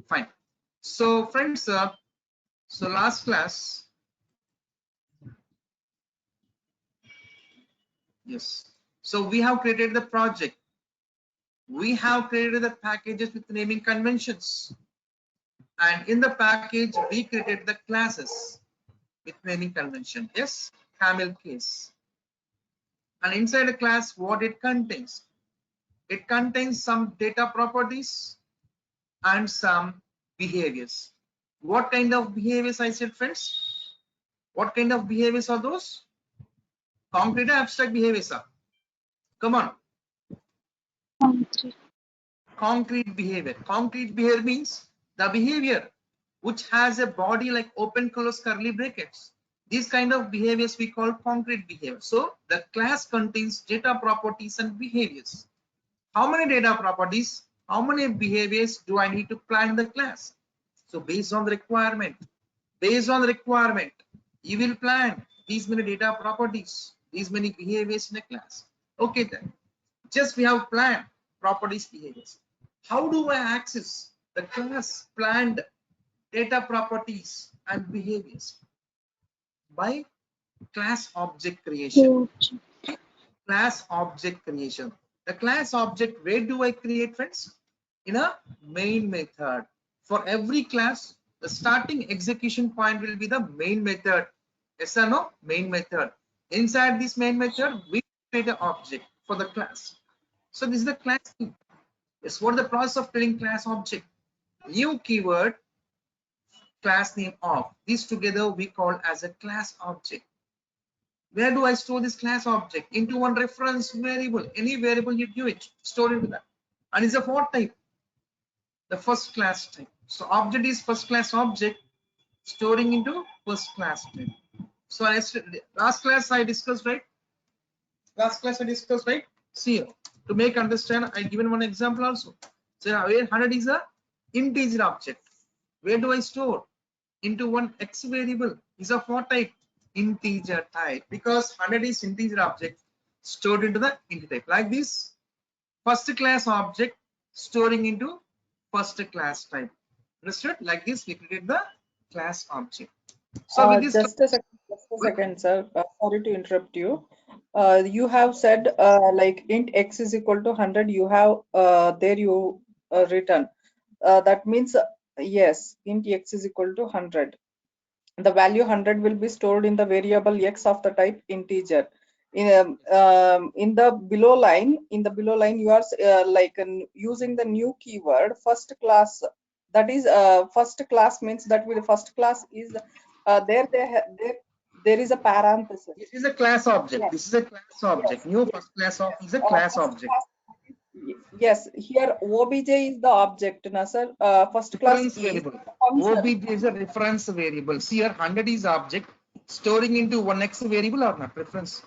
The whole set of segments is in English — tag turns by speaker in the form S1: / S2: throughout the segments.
S1: Fine. So friends, so last class, yes. So we have created the project. We have created the packages with naming conventions. And in the package, we created the classes with naming convention. Yes, camel case. And inside the class, what it contains? It contains some data properties and some behaviors. What kind of behaviors I said, friends? What kind of behaviors are those? Concrete or abstract behaviors are? Come on. Concrete behavior. Concrete behavior means the behavior which has a body like open close curly brackets. These kind of behaviors we call concrete behavior. So the class contains data properties and behaviors. How many data properties? How many behaviors do I need to plan the class? So based on the requirement, you will plan these many data properties, these many behaviors in a class. Okay then, just we have planned properties, behaviors. How do I access the class planned data properties and behaviors? By class object creation. Class object creation. The class object, where do I create, friends? In a main method. For every class, the starting execution point will be the main method. Yes or no? Main method. Inside this main method, we create an object for the class. So this is the class name. Yes, what is the process of creating class object? New keyword, class name of. These together we call as a class object. Where do I store this class object? Into one reference variable. Any variable you give it, store into that. And it's a what type? The first class type. So object is first class object, storing into first class type. So last class I discussed, right? See here, to make understand, I given one example also. So where 100 is a integer object. Where do I store? Into one x variable. Is of what type? Integer type, because 100 is integer object stored into the integer type. Like this, first class object storing into first class type. Understood? Like this we created the class object. So with this,
S2: just a second, sir. Sorry to interrupt you. You have said like int x is equal to 100. You have there you written. That means yes, int x is equal to 100. The value 100 will be stored in the variable x of the type integer. In the below line, you are using the new keyword first class. That is first class means that with the first class is there is a parenthesis.
S1: This is a class object. Yes. This is a class object. Yes. New first class of is a class object.
S2: Yes, here obj is the object, na sir. First class
S1: variable. Obj is a reference variable. See here, 100 is object storing into one x variable or not reference.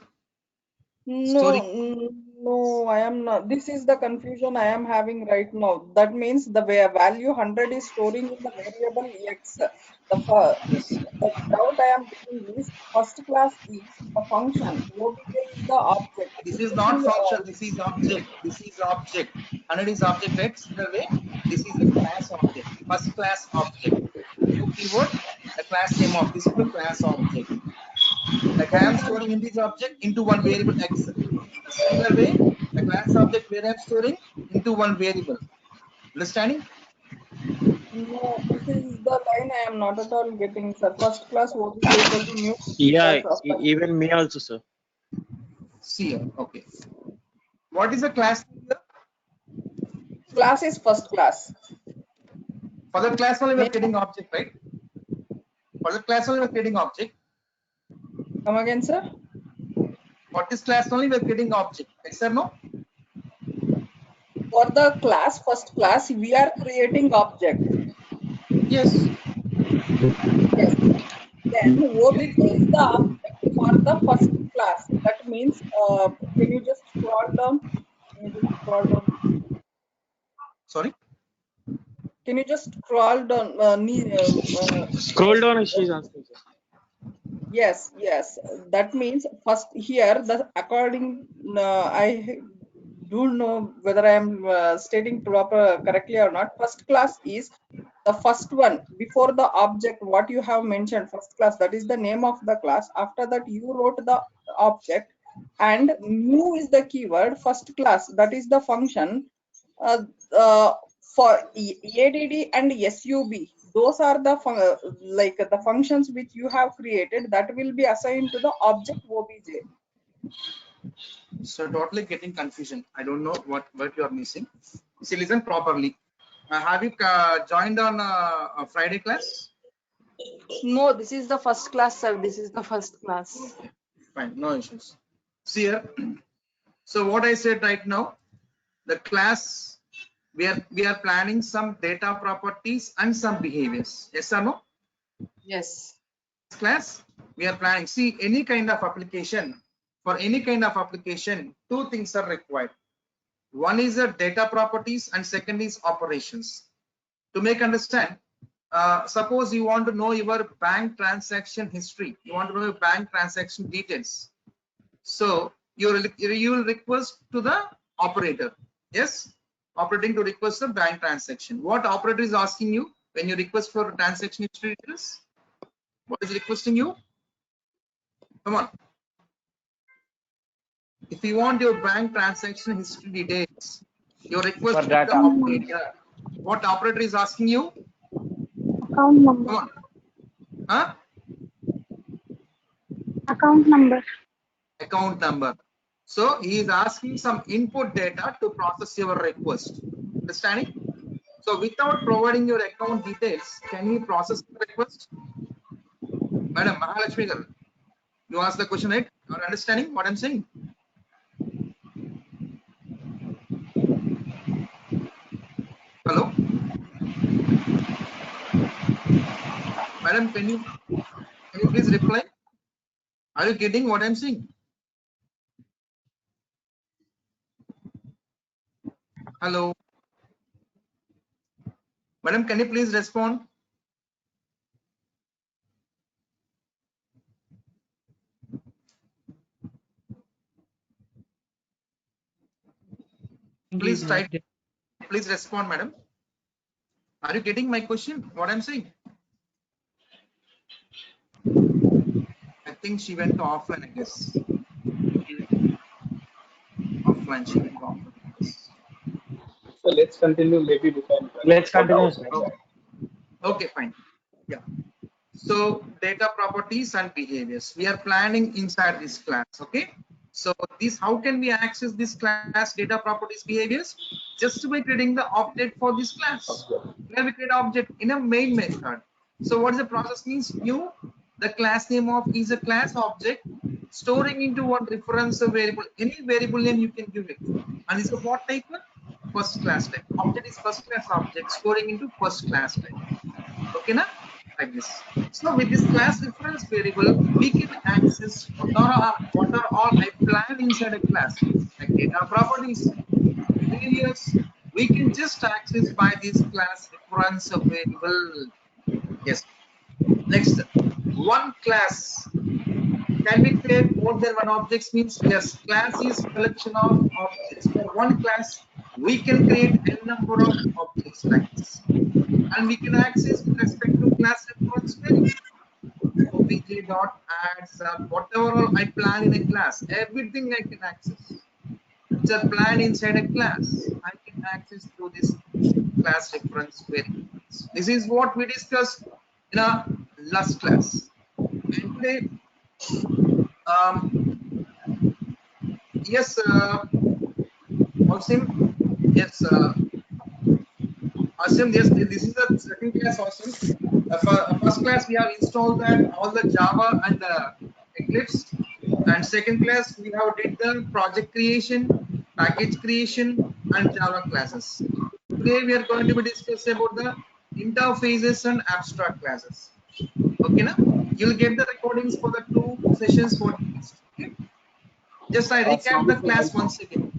S2: No, I am not. This is the confusion I am having right now. That means the value 100 is storing in the variable x. The doubt I am getting is first class is a function. Obj is the object.
S1: This is not function. This is object. This is object. 100 is object, right? Similar way, this is a class object. First class object. New keyword, the class name of this is the class object. Like I am storing in this object into one variable x. Similar way, the class object where I am storing into one variable. Understanding?
S2: No, this is the line I am not at all getting, sir. First class what is equal to new.
S3: Yeah, even me also, sir.
S1: See here, okay. What is the class here?
S2: Class is first class.
S1: For the class only we are creating object, right? For the class only we are creating object.
S2: Come again, sir?
S1: What is class only we are creating object? Yes or no?
S2: For the class, first class, we are creating object.
S1: Yes.
S2: Yes. Then obj is the object for the first class. That means, can you just scroll down?
S1: Sorry?
S2: Can you just scroll down?
S3: Scroll down, she's asking, sir.
S2: Yes. That means first here the according don't know whether I am stating correctly or not. First class is the first one before the object. What you have mentioned, first class, that is the name of the class. After that, you wrote the object, and new is the keyword. First class, that is the function. Uh, for ADD and SUB, those are the like the functions which you have created that will be assigned to the object OBJ.
S1: So totally getting confusion. I don't know what you are missing. See, listen properly. Have you joined on a Friday class?
S4: No, this is the first class, sir. This is the first class.
S1: Fine, no issues. See here. So what I said right now, the class we are planning some data properties and some behaviors. Yes or no?
S4: Yes.
S1: Class we are planning. See, any kind of application, for any kind of application, two things are required. One is the data properties and second is operations. To make understand, suppose you want to know your bank transaction history, you want to know your bank transaction details. So you will request to the operator. Yes, operating to request the bank transaction. What operator is asking you when you request for transaction history details? What is requesting you? Come on. If you want your bank transaction history details, your request
S3: For
S1: to the
S3: data.
S1: operator. What operator is asking you?
S5: Account number.
S1: Come on. Huh?
S5: Account number.
S1: Account number. So he is asking some input data to process your request. Understanding? So without providing your account details, can he process the request? Madam Mahalakshmi, you asked the question, right? You are understanding what I'm saying? Hello? Madam, can you please reply? Are you getting what I'm saying? Hello? Madam, can you please respond? Please type. Please respond, madam. Are you getting my question? What I'm saying? I think she went to offline, I guess. Offline, she went to offline.
S6: So let's continue. Maybe we can.
S3: Let's continue, sir.
S1: Okay, fine. Yeah. So data properties and behaviors. We are planning inside this class. Okay. So this, how can we access this class data properties behaviors? Just by creating the object for this class. Where we create object in a main method. So what is the process means? New, the class name of is a class object storing into one reference variable. Any variable name you can give it. And it's a what type? First class type. Object is first class object storing into first class type. Okay, na? Like this. So with this class reference variable, we can access what are all I plan inside a class, like data properties, behaviors. We can just access by this class reference variable. Yes. Next, one class. Can we create more than one objects? Means yes. Class is collection of objects. For one class, we can create n number of objects like this. And we can access with respect to class reference variable. obj dot add sub whatever all I plan in a class, everything I can access. It's a plan inside a class. I can access through this class reference variables. This is what we discussed in our last class. And today, yes, Asim, yes, Asim, yes, this is the second class. Asim, first class we have installed that all the Java and Eclipse, and second class we have did the project creation, package creation, and Java classes. Today we are going to be discussing about the interfaces and abstract classes. Okay, na? You'll get the recordings for the two sessions for this. Okay? Just I recap the class once again.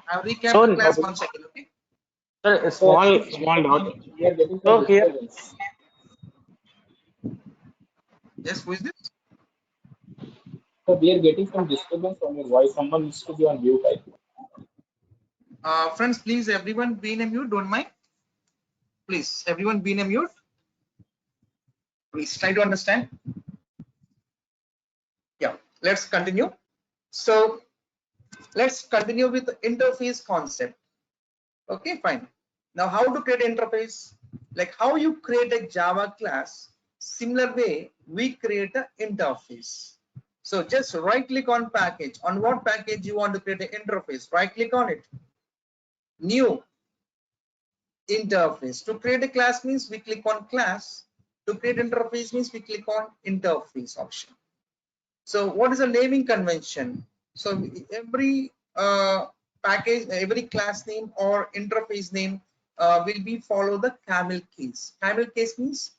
S1: I'll recap the class once again. Okay.
S3: Sir, a small doubt.
S6: We are getting
S3: So
S6: some
S3: here,
S6: disturbance.
S1: Yes, who is this?
S6: So we are getting some disturbance from your voice. Someone needs to be on mute, I think.
S1: Friends, please, everyone be in a mute. Don't mind. Please, everyone be in a mute. Please try to understand. Yeah, let's continue. So let's continue with the interface concept. Okay, fine. Now, how to create interface? Like how you create a Java class, similar way we create an interface. So just right click on package. On what package you want to create an interface? Right click on it. New interface. To create a class means we click on class. To create interface means we click on interface option. So what is the naming convention? So every package, every class name or interface name will be follow the camel case. Camel case means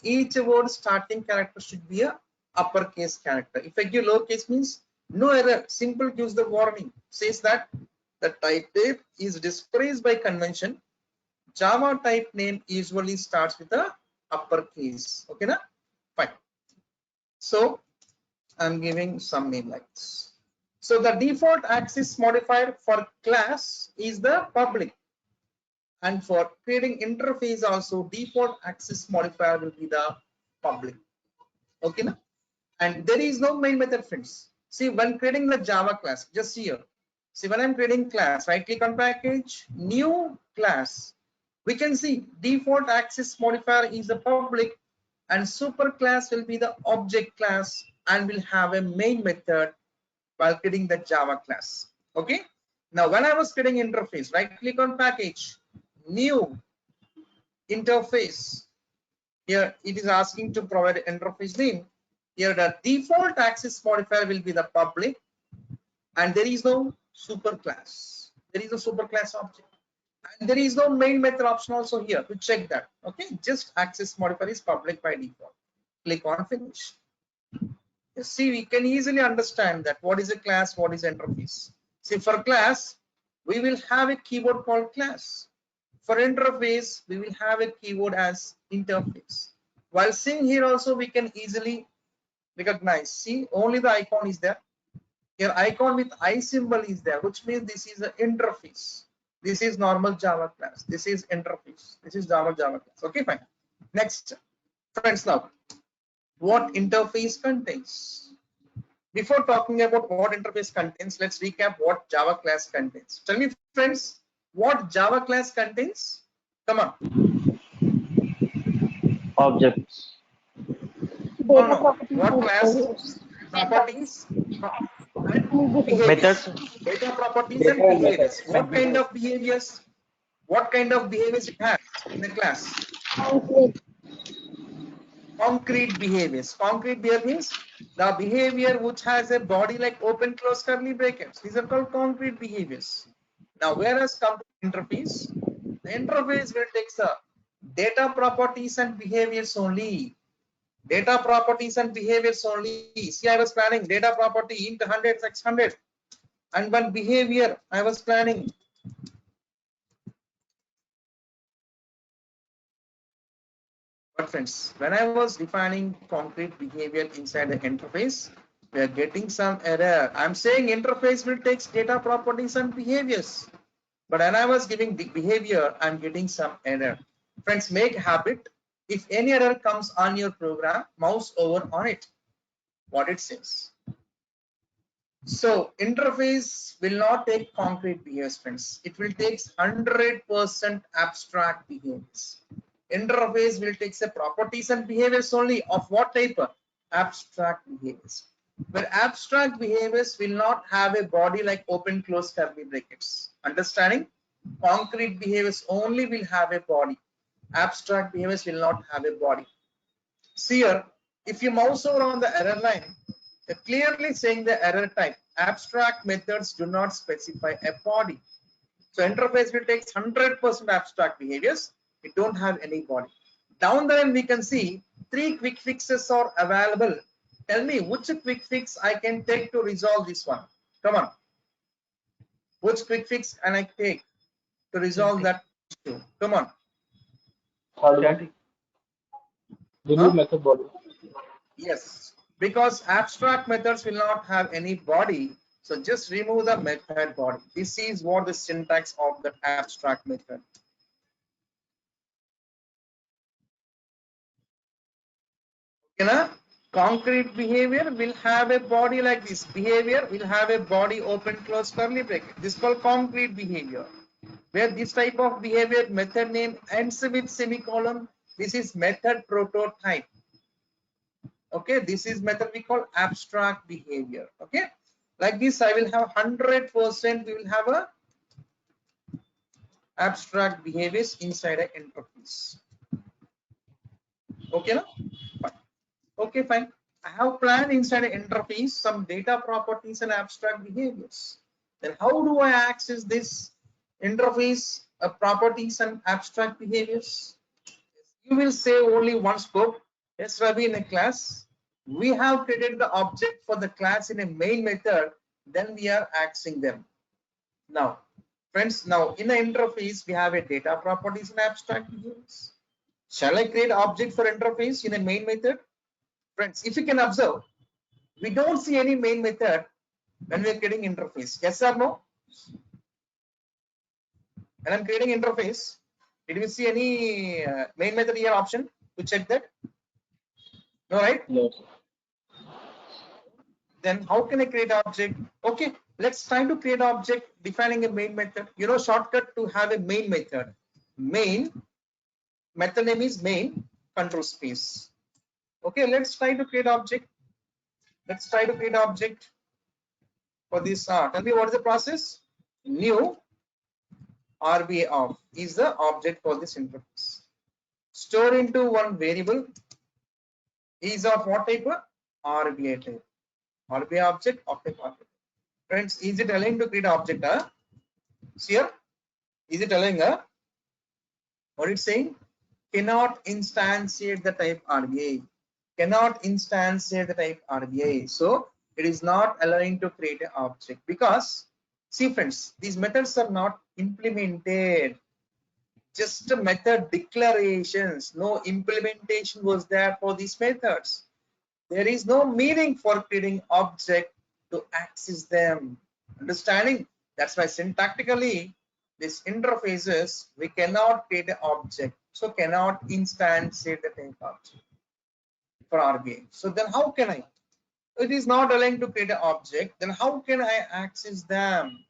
S1: each word starting character should be a uppercase character. If I give lowercase means no error. Simple gives the warning. Says that the type name is dispraised by convention. Java type name usually starts with a uppercase. Okay, na? Fine. So I'm giving some name like this. So the default access modifier for class is the public, and for creating interface also default access modifier will be the public. Okay, na? And there is no main method, friends. See, when creating the Java class, just here. See, when I'm creating class, right click on package, new class. We can see default access modifier is the public, and super class will be the object class, and will have a main method while creating the Java class. Okay. Now, when I was creating interface, right click on package, new interface. Here it is asking to provide interface name. Here the default access modifier will be the public, and there is no super class. There is no super class object, and there is no main method option also here to check that. Okay, just access modifier is public by default. Click on finish. See, we can easily understand that what is a class, what is interface. See, for class, we will have a keyword called class. For interface, we will have a keyword as interface. While seeing here also, we can easily recognize. See, only the icon is there. Here, icon with I symbol is there, which means this is an interface. This is normal Java class. This is interface. This is Java class. Okay, fine. Next, friends, now what interface contains. Before talking about what interface contains, let's recap what Java class contains. Tell me, friends, what Java class contains? Come on.
S3: Objects.
S5: Data
S1: No.
S5: properties
S1: What
S5: and
S1: class?
S5: behaviors.
S1: Properties and behaviors.
S3: Methods.
S1: Data properties
S6: Data
S1: and
S6: and
S1: behaviors.
S6: methods.
S1: What kind of behaviors? What kind of behaviors it has in the class?
S5: Concrete.
S1: Concrete behaviors. Concrete behavior means the behavior which has a body like open close curly brackets. These are called concrete behaviors. Now, whereas come to interface, the interface will take the data properties and behaviors only. Data properties and behaviors only. See, I was planning data property int 100 600, and one behavior I was planning. But friends, when I was defining concrete behavior inside the interface, we are getting some error. I'm saying interface will take data properties and behaviors. But when I was giving the behavior, I'm getting some error. Friends, make a habit. If any error comes on your program, mouse over on it. What it says. So interface will not take concrete behaviors, friends. It will take 100% abstract behaviors. Interface will take the properties and behaviors only of what type? Abstract behaviors. But abstract behaviors will not have a body like open close curly brackets. Understanding? Concrete behaviors only will have a body. Abstract behaviors will not have a body. See here, if you mouse over on the error line, they're clearly saying the error type. Abstract methods do not specify a body. So interface will take 100% abstract behaviors. It don't have any body. Down the line, we can see 3 quick fixes are available. Tell me which quick fix I can take to resolve this one. Come on. Which quick fix can I take to resolve that issue? Come on.
S6: Third one. Remove
S1: Huh?
S6: method body.
S1: Yes, because abstract methods will not have any body. So just remove the method body. This is what the syntax of that abstract method. Okay, na? Concrete behavior will have a body like this. Behavior will have a body open close curly bracket. This is called concrete behavior. Where this type of behavior method name ends with semicolon. This is method prototype. Okay, this is method we call abstract behavior. Okay, like this I will have 100%. We will have a abstract behaviors inside an interface. Okay, no? Fine. Okay, fine. I have planned inside an interface some data properties and abstract behaviors. Then how do I access this interface properties and abstract behaviors? You will say only one scope. Yes, Ravi, in a class, we have created the object for the class in a main method, then we are accessing them. Now, friends, now in the interface, we have a data properties and abstract behaviors. Shall I create object for interface in a main method? Friends, if you can observe, we don't see any main method when we are creating interface. Yes or no? When I'm creating interface, did we see any main method here option to check that? No, right?
S3: Yes.
S1: Then how can I create object? Okay, let's try to create object defining a main method. You know, shortcut to have a main method. Main method name is main control space. Okay, let's try to create object. Let's try to create object for this. Tell me what is the process? New RBA of is the object for this interface. Store into one variable is of what type? RBA type. RBA object of type RBA. Friends, is it allowing to create object? See here, is it allowing? What it's saying? Cannot instantiate the type RBA. Cannot instantiate the type RBA. So it is not allowing to create an object because, see friends, these methods are not implemented. Just method declarations. No implementation was there for these methods. There is no meaning for creating object to access them. Understanding? That's why syntactically these interfaces we cannot create an object, so cannot instantiate the type object for RBA. So then how can I? It is not allowing to create an object. Then how can I access them?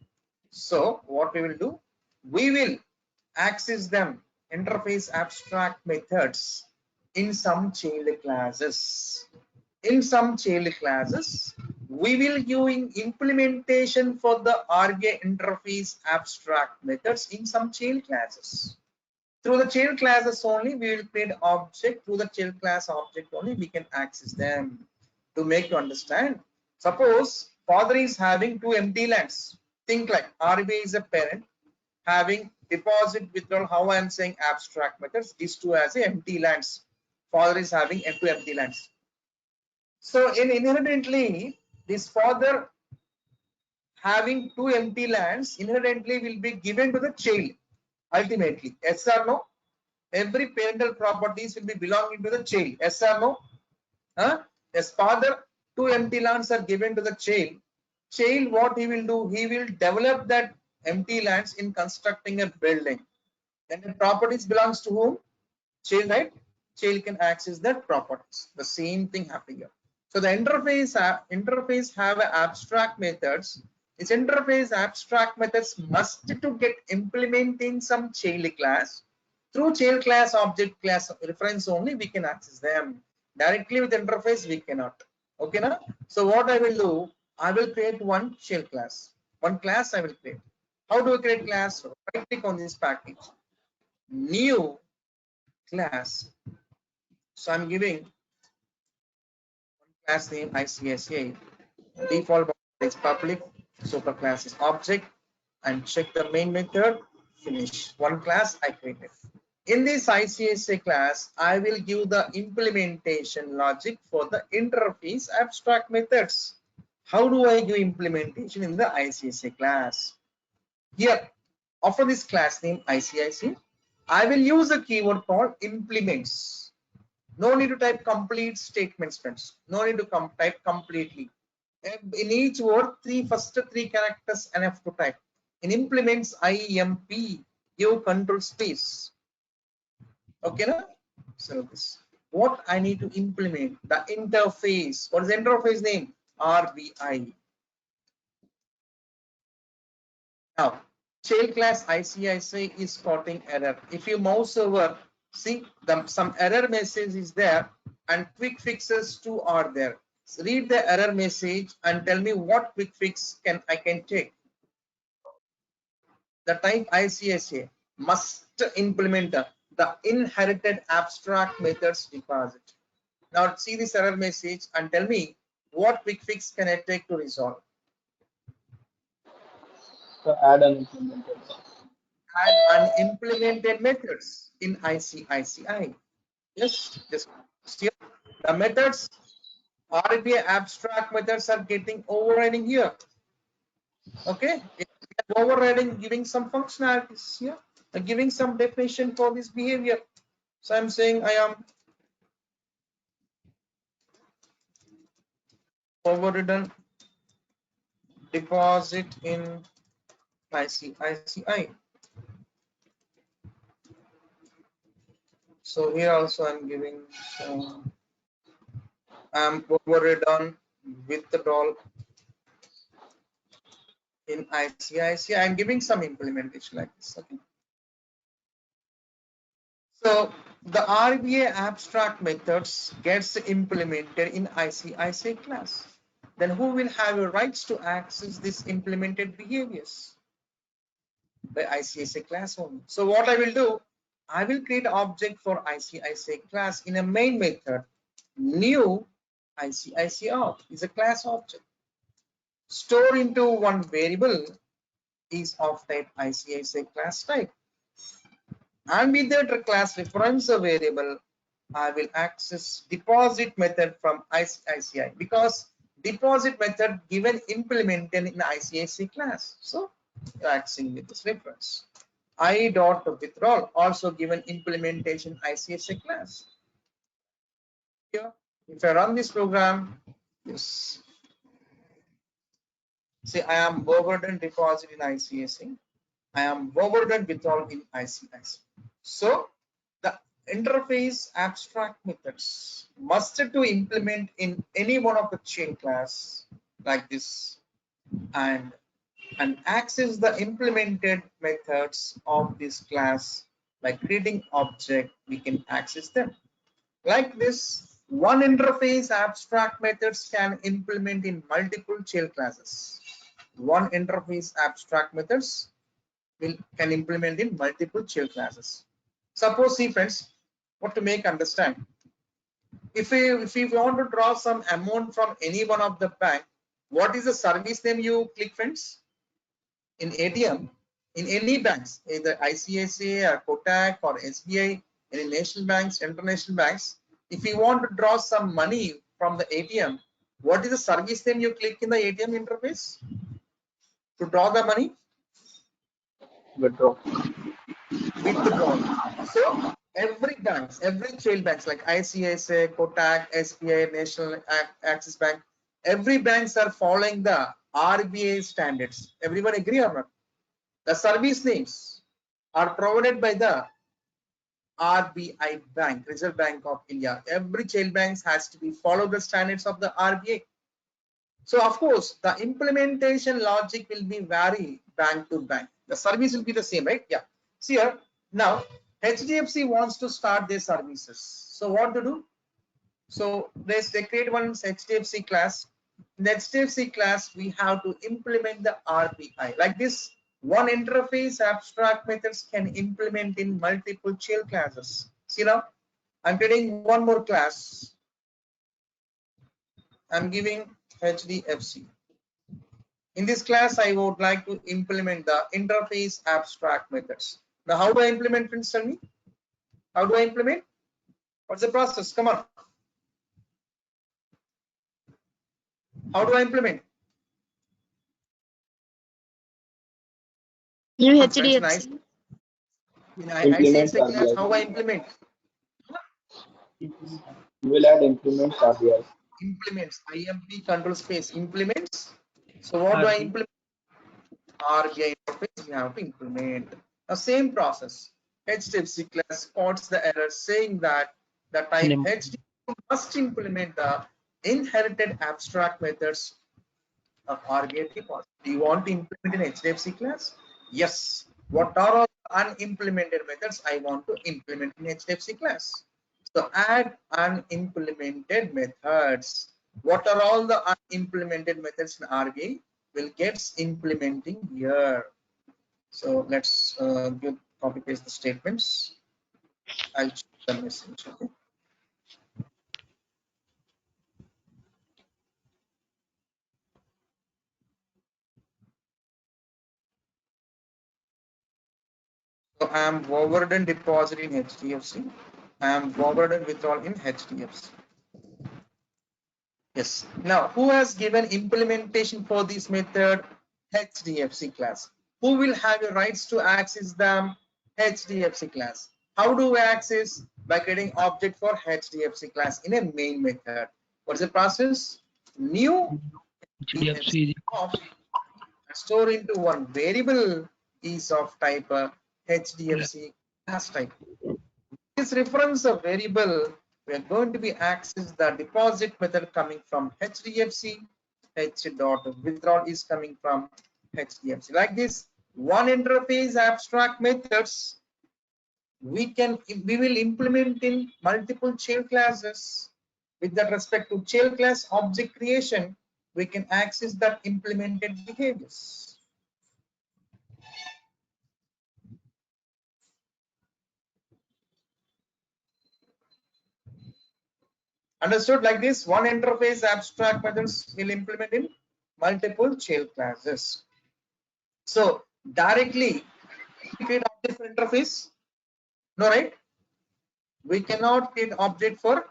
S1: So what we will do? We will access them interface abstract methods in some child classes. In some child classes, we will using implementation for the RBA interface abstract methods in some child classes. Through the child classes only, we will create object. Through the child class object only, we can access them. To make you understand, suppose father is having two empty lands. Think like RBA is a parent having deposit withdrawal. How I am saying abstract methods, these two as a empty lands. Father is having two empty lands. So inherently, this father having two empty lands inherently will be given to the child ultimately. Yes or no? Every parental properties will be belonging to the child. Yes or no? Huh? Yes, father, two empty lands are given to the child. Child, what he will do? He will develop that empty lands in constructing a building. Then the properties belongs to whom? Child, right? Child can access that properties. The same thing happening here. So the interface have abstract methods. This interface abstract methods must to get implemented in some child class. Through child class object class reference only we can access them. Directly with interface we cannot. Okay now? So what I will do? I will create one child class. One class I will create. How do I create class? Right click on this package. New class. So I'm giving one class name ICSA. Default is public. Superclass is object. And check the main method. Finish. One class I created. In this ICSA class, I will give the implementation logic for the interface abstract methods. How do I give implementation in the ICSA class? Here, after this class name ICIC, I will use a keyword called implements. No need to type complete statements, friends. No need to type completely. In each word, first three characters and have to type. In implements IMP, give control space. Okay, na? So this what I need to implement the interface. What is the interface name? RBI. Now, child class ICIC is spotting error. If you mouse over, see some error message is there and quick fixes too are there. So read the error message and tell me what quick fix I can take. The type ICSA must implement the inherited abstract methods deposit. Now see this error message and tell me what quick fix can I take to resolve.
S6: So add an implemented.
S1: Add unimplemented methods in ICICI. Yes, just here the methods RBI abstract methods are getting overriding here. Okay, overriding giving some functionalities here, giving some definition for this behavior. So I'm saying I am overridden deposit in ICICI. So here also I'm giving some I'm overridden withdrawal in ICICI. I'm giving some implementation like this. Okay. So the RBA abstract methods gets implemented in ICICI class. Then who will have the rights to access this implemented behaviors? By ICICI class only. So what I will do, I will create an object for ICICI class in a main method. New ICICI opt is a class object. Store into one variable is of type ICICI class type. And with that class reference variable, I will access deposit method from ICICI because deposit method given implemented in ICICI class. So accessing with this reference. I dot withdrawal also given implementation ICICI class. Here, if I run this program, yes. See, I am overridden deposit in ICICI. I am overridden withdrawal in ICICI. So the interface abstract methods must to implement in any one of the chain class like this and access the implemented methods of this class by creating object. We can access them like this. One interface abstract methods can implement in multiple chain classes. One interface abstract methods can implement in multiple chain classes. Suppose, see friends, what to make understand. If we want to draw some amount from any one of the bank, what is the service name you click, friends? In ATM, in any banks, either ICICI or Kotak or SBI, any national banks, international banks, if you want to draw some money from the ATM, what is the service name you click in the ATM interface to draw the money?
S6: Withdraw.
S1: Withdraw. So every banks, every child banks like ICICI, Kotak, SBI, National Axis Bank, every banks are following the RBI standards. Everyone agree or not? The service names are provided by the RBI Bank, Reserve Bank of India. Every child banks has to be follow the standards of the RBI. So of course, the implementation logic will be vary bank to bank. The service will be the same, right? Yeah. See here, now HDFC wants to start their services. So what to do? So they create one HDFC class. In the HDFC class, we have to implement the RBI. Like this, one interface abstract methods can implement in multiple child classes. See now, I'm creating one more class. I'm giving HDFC. In this class, I would like to implement the interface abstract methods. Now, how do I implement, friends? Tell me. How do I implement? What's the process? Come on. How do I implement?
S5: New
S1: Friends, nice.
S5: HDFC.
S1: In
S6: Implement
S1: ICICI class,
S6: RBI.
S1: how I implement?
S6: You will add implement RBI.
S1: implements, IMP control space implements. So what do I implement? RBI interface we have to implement. The same process. HDFC class spots the error saying that the type HDFC must implement the inherited abstract methods of RBI deposit. Do you want to implement in HDFC class? Yes. What are all the unimplemented methods I want to implement in HDFC class? So add unimplemented methods. What are all the unimplemented methods in RBI? Will get implementing here. So let's copy paste the statements. I'll check the message. Okay. So I am forward and deposit in HDFC. I am forward and withdrawal in HDFC. Yes. Now, who has given implementation for this method? HDFC class. Who will have the rights to access them? HDFC class. How do we access? By creating object for HDFC class in a main method. What's the process? New HDFC of store into one variable is of type HDFC class type. This reference of variable, we are going to be access the deposit method coming from HDFC. H dot withdrawal is coming from HDFC. Like this, one interface abstract methods we will implement in multiple child classes. With that respect to child class object creation, we can access that implemented behaviors. Understood? Like this, one interface abstract methods will implement in multiple child classes. So directly create object for interface. No, right? We cannot create object for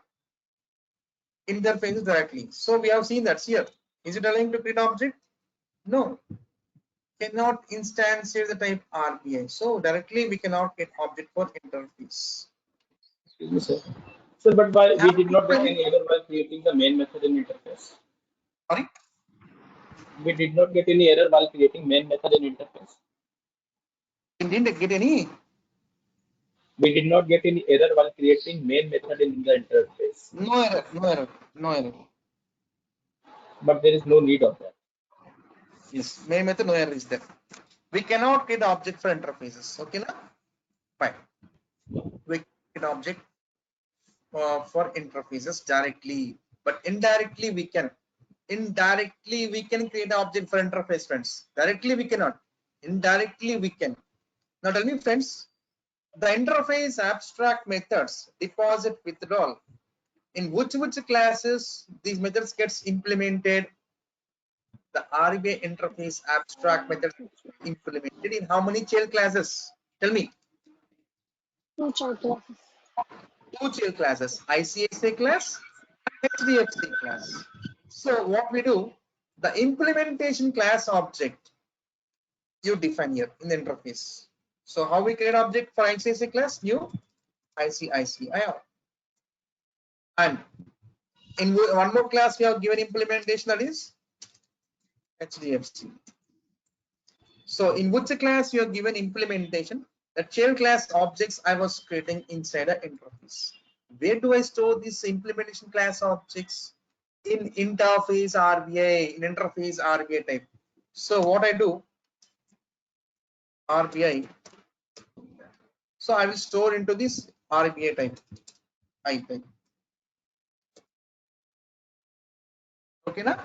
S1: interfaces directly. So we have seen that here. Is it allowing to create object? No. Cannot instantiate the type RBI. So directly we cannot get object for interface.
S6: Excuse me, sir. Sir, but why we did not get any error while creating the main method in interface?
S1: Sorry?
S6: We did not get any error while creating main method in interface.
S1: We didn't get any.
S6: We did not get any error while creating main method in the interface.
S1: No error, no error, no error.
S6: But there is no need of that.
S1: Yes, main method no error is there. We cannot get object for interfaces. Okay, na? Fine. We get object for interfaces directly, but indirectly we can. Indirectly we can create an object for interface, friends. Directly we cannot. Indirectly we can. Now tell me, friends, the interface abstract methods deposit withdrawal. In which classes these methods gets implemented? The RBI interface abstract method implemented in how many child classes? Tell me.
S5: 2 child classes.
S1: 2 child classes, ICSA class and HDFC class. So what we do, the implementation class object you define here in the interface. So how we create object for ICSA class? New ICICIR. And in one more class we have given implementation, that is HDFC. So in which class you have given implementation? The child class objects I was creating inside the interface. Where do I store these implementation class objects? In interface RBI, in interface RBI type. So what I do, RBI. So I will store into this RBI type, I type. Okay, now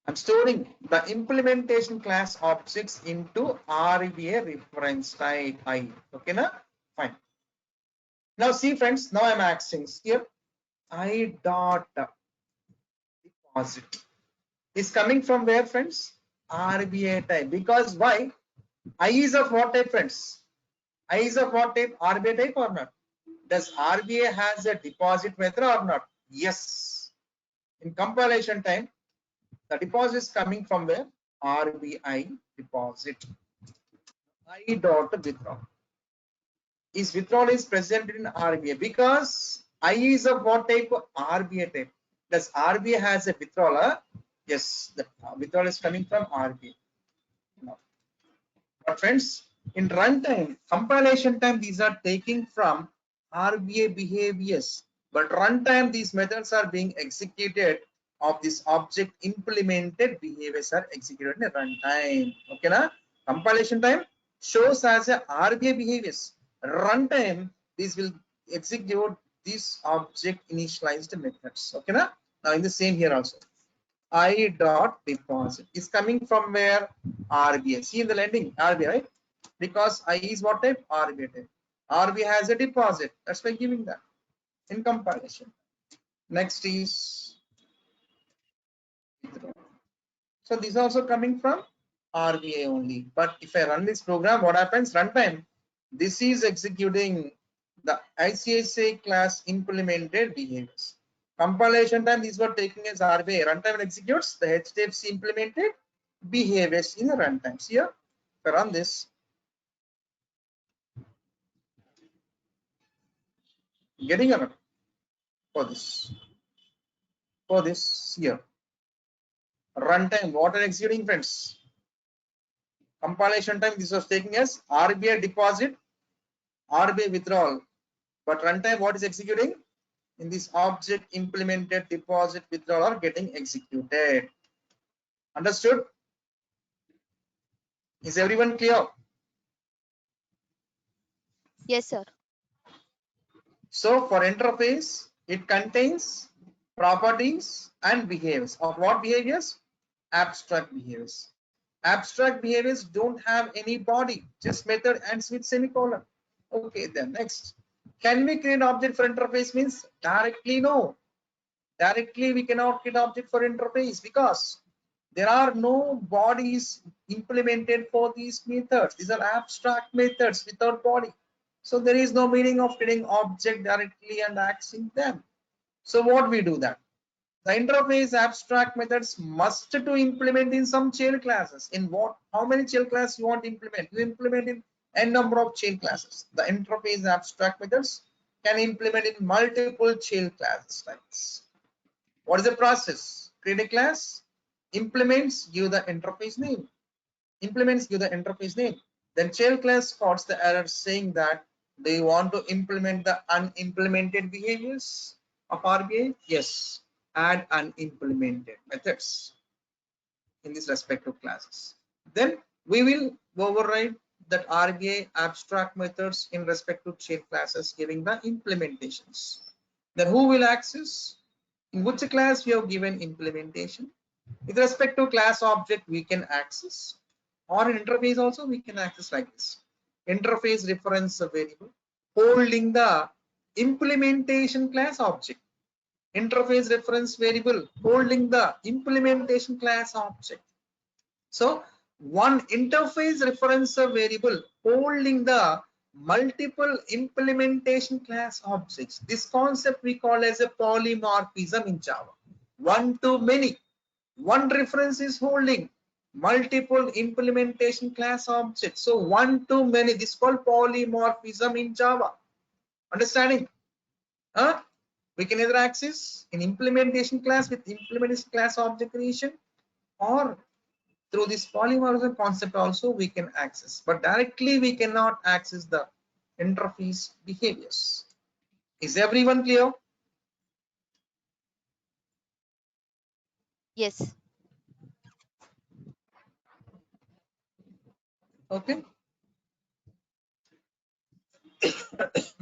S1: I'm storing the implementation class objects into RBI reference type I. Okay, now fine. Now see, friends, now I'm accessing here I dot deposit is coming from where, friends? RBI type. Because why? I is of what type, friends? I is of what type? RBI type or not? Does RBI has a deposit method or not? Yes. In compilation time, the deposit is coming from where? RBI deposit. I dot withdraw. Is withdrawal is present in RBI because I is of what type? RBI type. Does RBA has a withdrawal? Yes, the withdrawal is coming from RBA. But friends, in runtime, compilation time, these are taking from RBA behaviors. But runtime, these methods are being executed of this object implemented behaviors are executed in a runtime. Okay, na? Compilation time shows as a RBA behaviors. Runtime, these will execute these object initialized methods. Okay, na? Now in the same here also. I dot deposit is coming from where? RBA. See in the lending RBA, right? Because I is what type? RBA type. RBA has a deposit. That's why giving that in compilation. Next is withdraw. So this is also coming from RBA only. But if I run this program, what happens? Runtime. This is executing the ICSA class implemented behaviors. Compilation time, these were taking as RBA. Runtime executes the HDFC implemented behaviors in the runtimes. Here, if I run this, getting a for this here. Runtime, what are executing, friends? Compilation time, this was taking as RBA deposit, RBA withdrawal. But runtime, what is executing? In this object implemented deposit withdrawal are getting executed. Understood? Is everyone clear?
S5: Yes, sir.
S1: So for interface, it contains properties and behaviors. Of what behaviors? Abstract behaviors. Abstract behaviors don't have any body, just method ends with semicolon. Okay, then next. Can we create object for interface? Means directly no. Directly we cannot create object for interface because there are no bodies implemented for these methods. These are abstract methods without body. So there is no meaning of creating object directly and accessing them. So what we do that? The interface abstract methods must to implement in some child classes. In what? How many child classes you want to implement? You implement in n number of child classes. The interface abstract methods can implement in multiple child classes types. What is the process? Create a class, implements, give the interface name. Implements, give the interface name. Then child class spots the error saying that they want to implement the unimplemented behaviors of RBA. Yes, add unimplemented methods in these respective classes. Then we will override that RBA abstract methods in respect to child classes giving the implementations. Then who will access? In which class we have given implementation. With respect to class object, we can access, or in interface also we can access like this. Interface reference variable holding the implementation class object. Interface reference variable holding the implementation class object. So one interface reference variable holding the multiple implementation class objects. This concept we call as a polymorphism in Java. One to many. One reference is holding multiple implementation class objects. So one to many. This is called polymorphism in Java. Understanding? Huh? We can either access an implementation class with implementation class object creation, or through this polymorphism concept also we can access, but directly we cannot access the interface behaviors. Is everyone clear?
S5: Yes.
S1: Okay.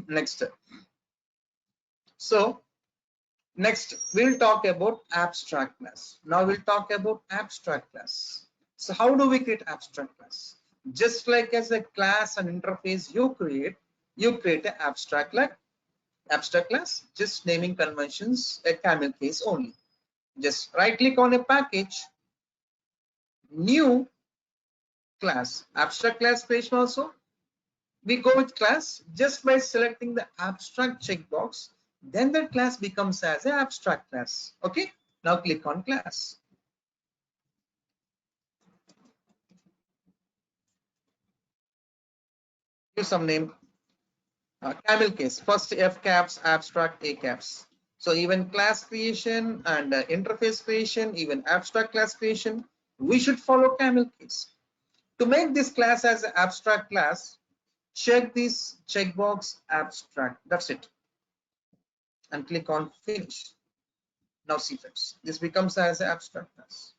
S1: Next. So next we'll talk about abstract class. Now we'll talk about abstract class. So how do we create abstract class? Just like as a class and interface you create an abstract class, just naming conventions, a camel case only. Just right click on a package, new class, abstract class creation also. We go with class just by selecting the abstract checkbox, then that class becomes as an abstract class. Okay, now click on class. Give some name, camel case, first F caps, abstract A caps. So even class creation and interface creation, even abstract class creation, we should follow camel case. To make this class as an abstract class, check this checkbox abstract. That's it. And click on finish. Now see friends, this becomes as an abstract class.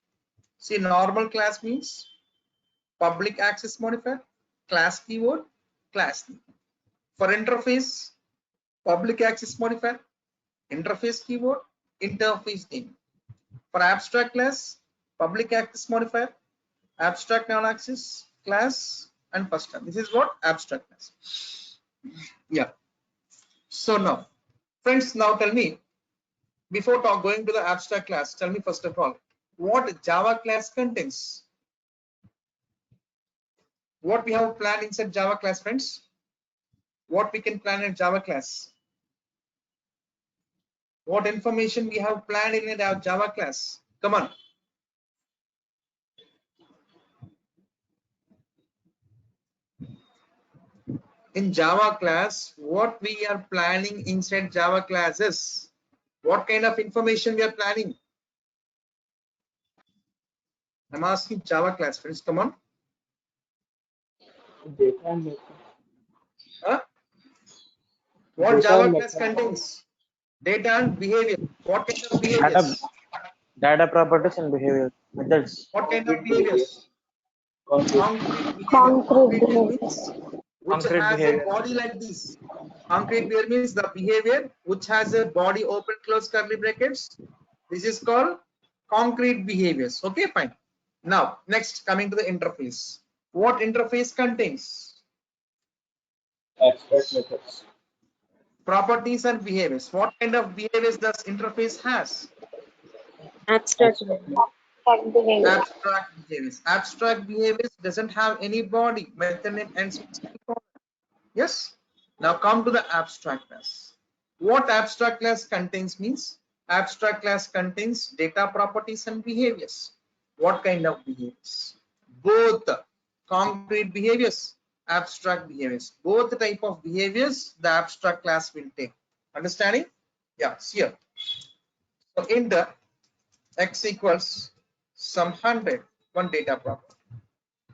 S1: See, normal class means public access modifier, class keyword, class name. For interface, public access modifier, interface keyword, interface name. For abstract class, public access modifier, abstract non-access class, and first term. This is what abstract class. Yeah. So now, friends, now tell me, before going to the abstract class, tell me first of all, what Java class contains? What we have planned inside Java class, friends? What we can plan in Java class? What information we have planned in our Java class? Come on. In Java class, what we are planning inside Java classes? What kind of information we are planning? I'm asking Java class, friends. Come on.
S3: Data and method.
S1: Huh? What
S3: Data
S1: Java
S3: and
S1: class
S3: method.
S1: contains? Data and behavior. What kind of
S3: Data,
S1: behaviors?
S3: data properties and behavior methods.
S1: What kind of
S6: Concrete behavior.
S1: behaviors? Concrete behavior.
S5: Concrete
S1: Concrete behavior means
S5: behaviors.
S1: which
S3: Concrete
S1: has a
S3: behavior.
S1: body like this. Concrete behavior means the behavior which has a body open close curly brackets. This is called concrete behaviors. Okay, fine. Now, next coming to the interface. What interface contains?
S6: Abstract methods.
S1: Properties and behaviors. What kind of behaviors does interface has?
S5: Abstract
S6: Abstract methods.
S5: behavior.
S1: Abstract behaviors. Abstract behaviors doesn't have any body, method name, and specific. Yes. Now come to the abstract class. What abstract class contains means abstract class contains data properties and behaviors. What kind of behaviors? Both concrete behaviors, abstract behaviors. Both the type of behaviors the abstract class will take. Understanding? Yeah, here. So in the x equals some 100, one data property.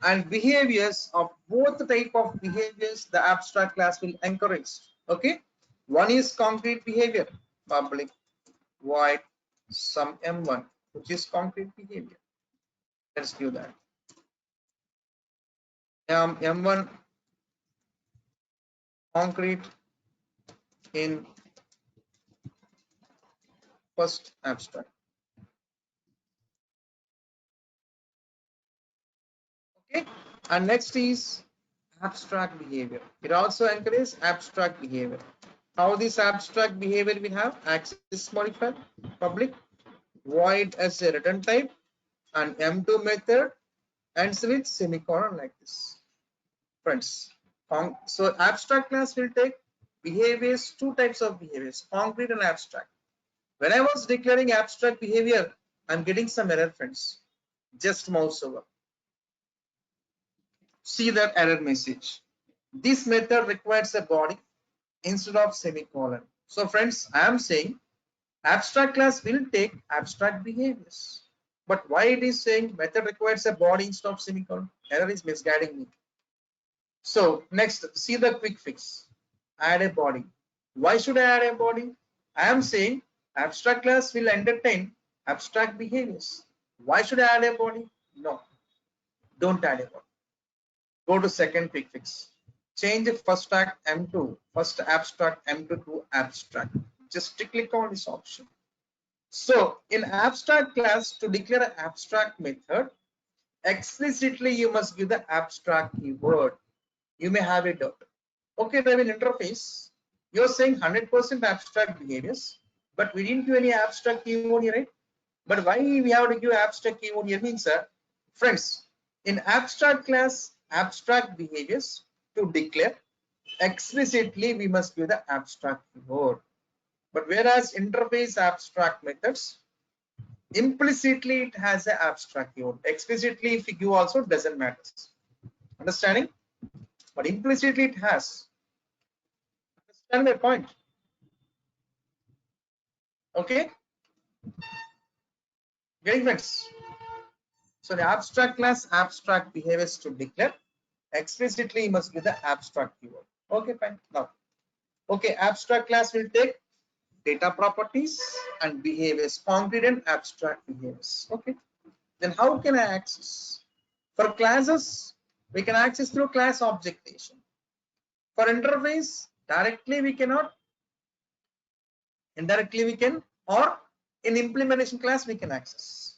S1: And behaviors of both type of behaviors the abstract class will encourage. Okay, one is concrete behavior, public void some m1, which is concrete behavior. Let's do that. M1 concrete in first abstract. Okay, and next is abstract behavior. It also encourages abstract behavior. How this abstract behavior we have access modifier, public void as a return type, and m2 method ends with semicolon like this, friends. So abstract class will take behaviors, two types of behaviors, concrete and abstract. When I was declaring abstract behavior, I'm getting some error, friends. Just mouse over. See that error message. This method requires a body instead of semicolon. So friends, I am saying abstract class will take abstract behaviors. But why it is saying method requires a body instead of semicolon? Error is misguiding me. So next, see the quick fix. Add a body. Why should I add a body? I am saying abstract class will entertain abstract behaviors. Why should I add a body? No, don't add a body. Go to second quick fix. Change first act M2, first abstract M2 to abstract. Just click on this option. So in abstract class, to declare an abstract method, explicitly you must give the abstract keyword. You may have a doubt. Okay, Ravi, interface, you're saying 100% abstract behaviors, but we didn't give any abstract keyword here, right? But why we have to give abstract keyword here means, friends, in abstract class, abstract behaviors, to declare explicitly we must give the abstract keyword. But whereas interface abstract methods, implicitly it has an abstract keyword. Explicitly if you give also doesn't matter. Understanding? But implicitly it has. Understand my point? Okay, getting friends? So the abstract class, abstract behaviors to declare. Explicitly must be the abstract keyword. Okay, fine. Now, okay, abstract class will take data properties and behaviors, concrete and abstract behaviors. Okay, then how can I access? For classes, we can access through class objectation. For interface, directly we cannot, indirectly we can, or in implementation class we can access.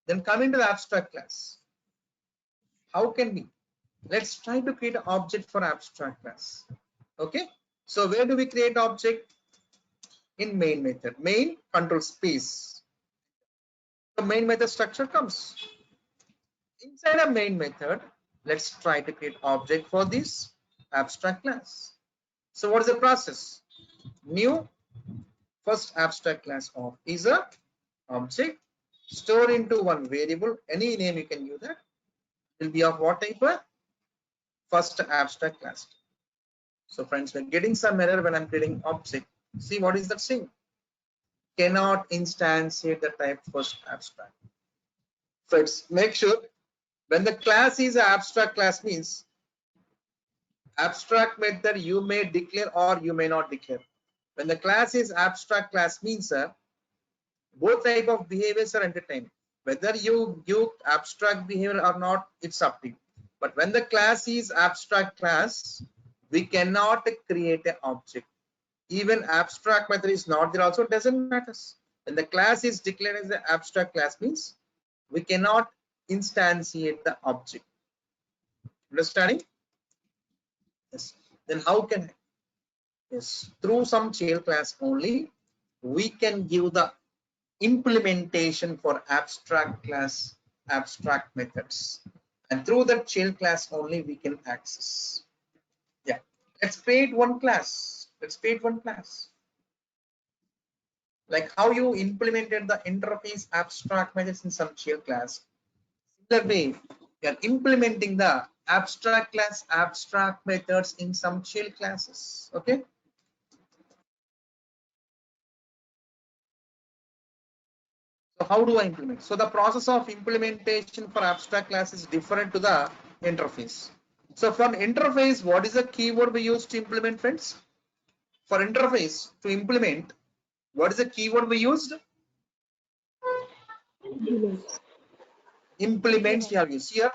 S1: Then coming to the abstract class, how can we? Let's try to create an object for abstract class. Okay, so where do we create object? In main method. Main control space. The main method structure comes inside a main method. Let's try to create object for this abstract class. So what is the process? New first abstract class of is a object store into one variable. Any name you can use that. Will be of what type? First abstract class. So friends, we're getting some error when I'm creating object. See what is that saying? Cannot instantiate the type first abstract. Friends, make sure when the class is an abstract class means abstract method you may declare or you may not declare. When the class is abstract class means both type of behaviors are entertained. Whether you give abstract behavior or not, it's up to you. But when the class is abstract class, we cannot create an object. Even abstract method is not there also, doesn't matter. When the class is declared as an abstract class means we cannot instantiate the object. Understanding? Yes. Then how can? Yes, through some child class only we can give the implementation for abstract class, abstract methods, and through that child class only we can access. Yeah, let's create one class. Let's create one class. Like how you implemented the interface abstract methods in some child class. Similar way, we are implementing the abstract class, abstract methods in some child classes. Okay. So how do I implement? So the process of implementation for abstract class is different to the interface. So for interface, what is the keyword we use to implement, friends? For interface to implement, what is the keyword we used? Implements we have used here.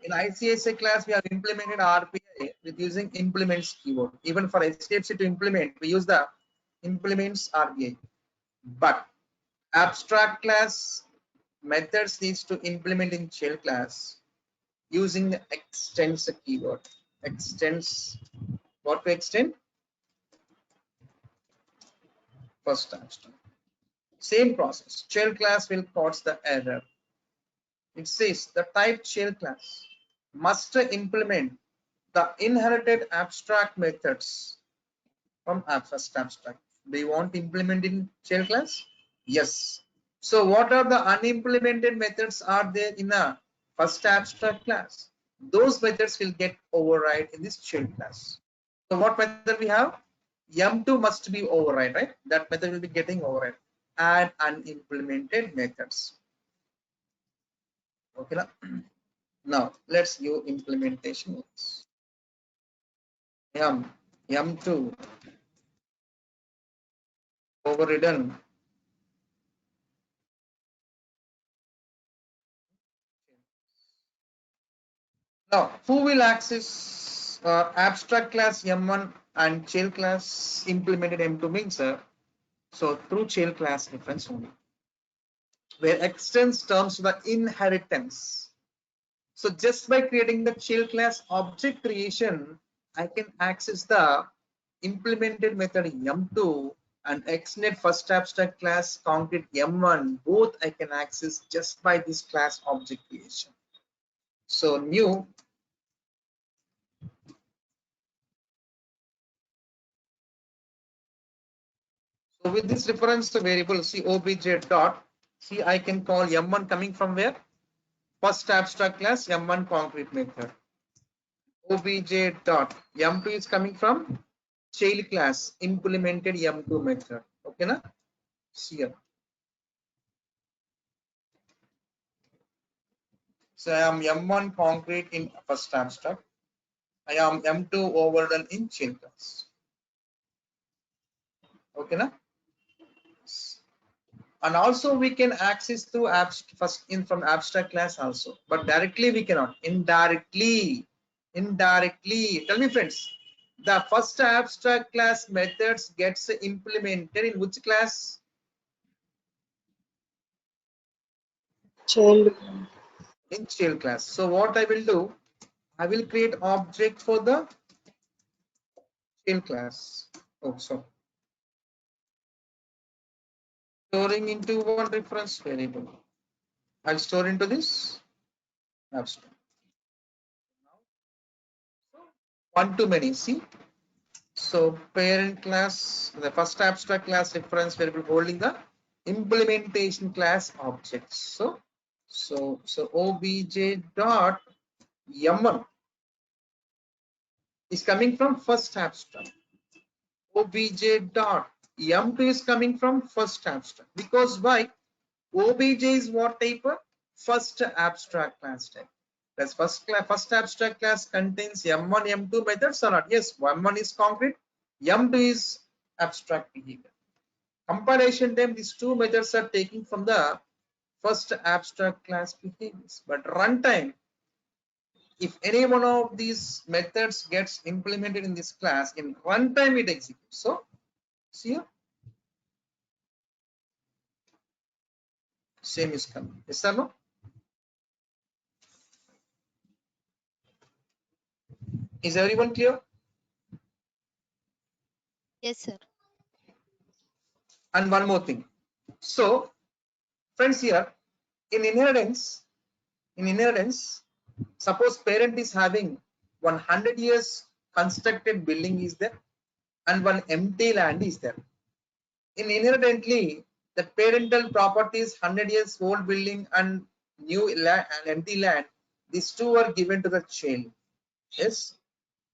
S1: In ICSA class, we have implemented RPI with using implements keyword. Even for HDFC to implement, we use the implements RPI. But abstract class methods needs to implement in shell class using the extends keyword. Extends, what to extend? First abstract. Same process. Shell class will cause the error. It says the type shell class must implement the inherited abstract methods from first abstract. Do you want to implement in shell class? Yes. So what are the unimplemented methods are there in a first abstract class? Those methods will get override in this shell class. So what method we have? M2 must be override, right? That method will be getting override. Add unimplemented methods. Okay. Now let's give implementation. M2 overridden. Now, who will access abstract class M1 and child class implemented M2 means so through child class difference only, where extends terms to the inheritance. So just by creating the child class object creation, I can access the implemented method M2 and extended first abstract class concrete M1. Both I can access just by this class object creation. So new So with this reference to variable, see obj dot, see I can call M1 coming from where? First abstract class M1 concrete method. Obj dot M2 is coming from child class implemented M2 method. Okay, na? here. So I am M1 concrete in first abstract. I am M2 overdone in chain class. Okay, na? And also we can access through first in from abstract class also, but directly we cannot. Indirectly. Tell me, friends, the first abstract class methods gets implemented in which class?
S5: Child.
S1: In child class. So what I will do, I will create object for the child class. Oh, so storing into one reference variable. I'll store into this abstract. One to many. See. So parent class, the first abstract class reference variable holding the implementation class objects. So obj dot m1 is coming from first abstract. Obj dot m2 is coming from first abstract. Because why? Obj is what type? First abstract class type. That's first abstract class contains m1, m2 methods or not? Yes, m1 is concrete, m2 is abstract behavior. Compilation time, these two methods are taken from the first abstract class behaviors. But runtime, if any one of these methods gets implemented in this class, in runtime it executes. So, see here, same is coming. Yes or no? Is everyone clear?
S7: Yes, sir.
S1: And one more thing. So, friends, here in inheritance, suppose parent is having 100 years constructed building is there and one empty land is there. In inherently, the parental property is 100 years old building and new land and empty land. These two are given to the child. Yes.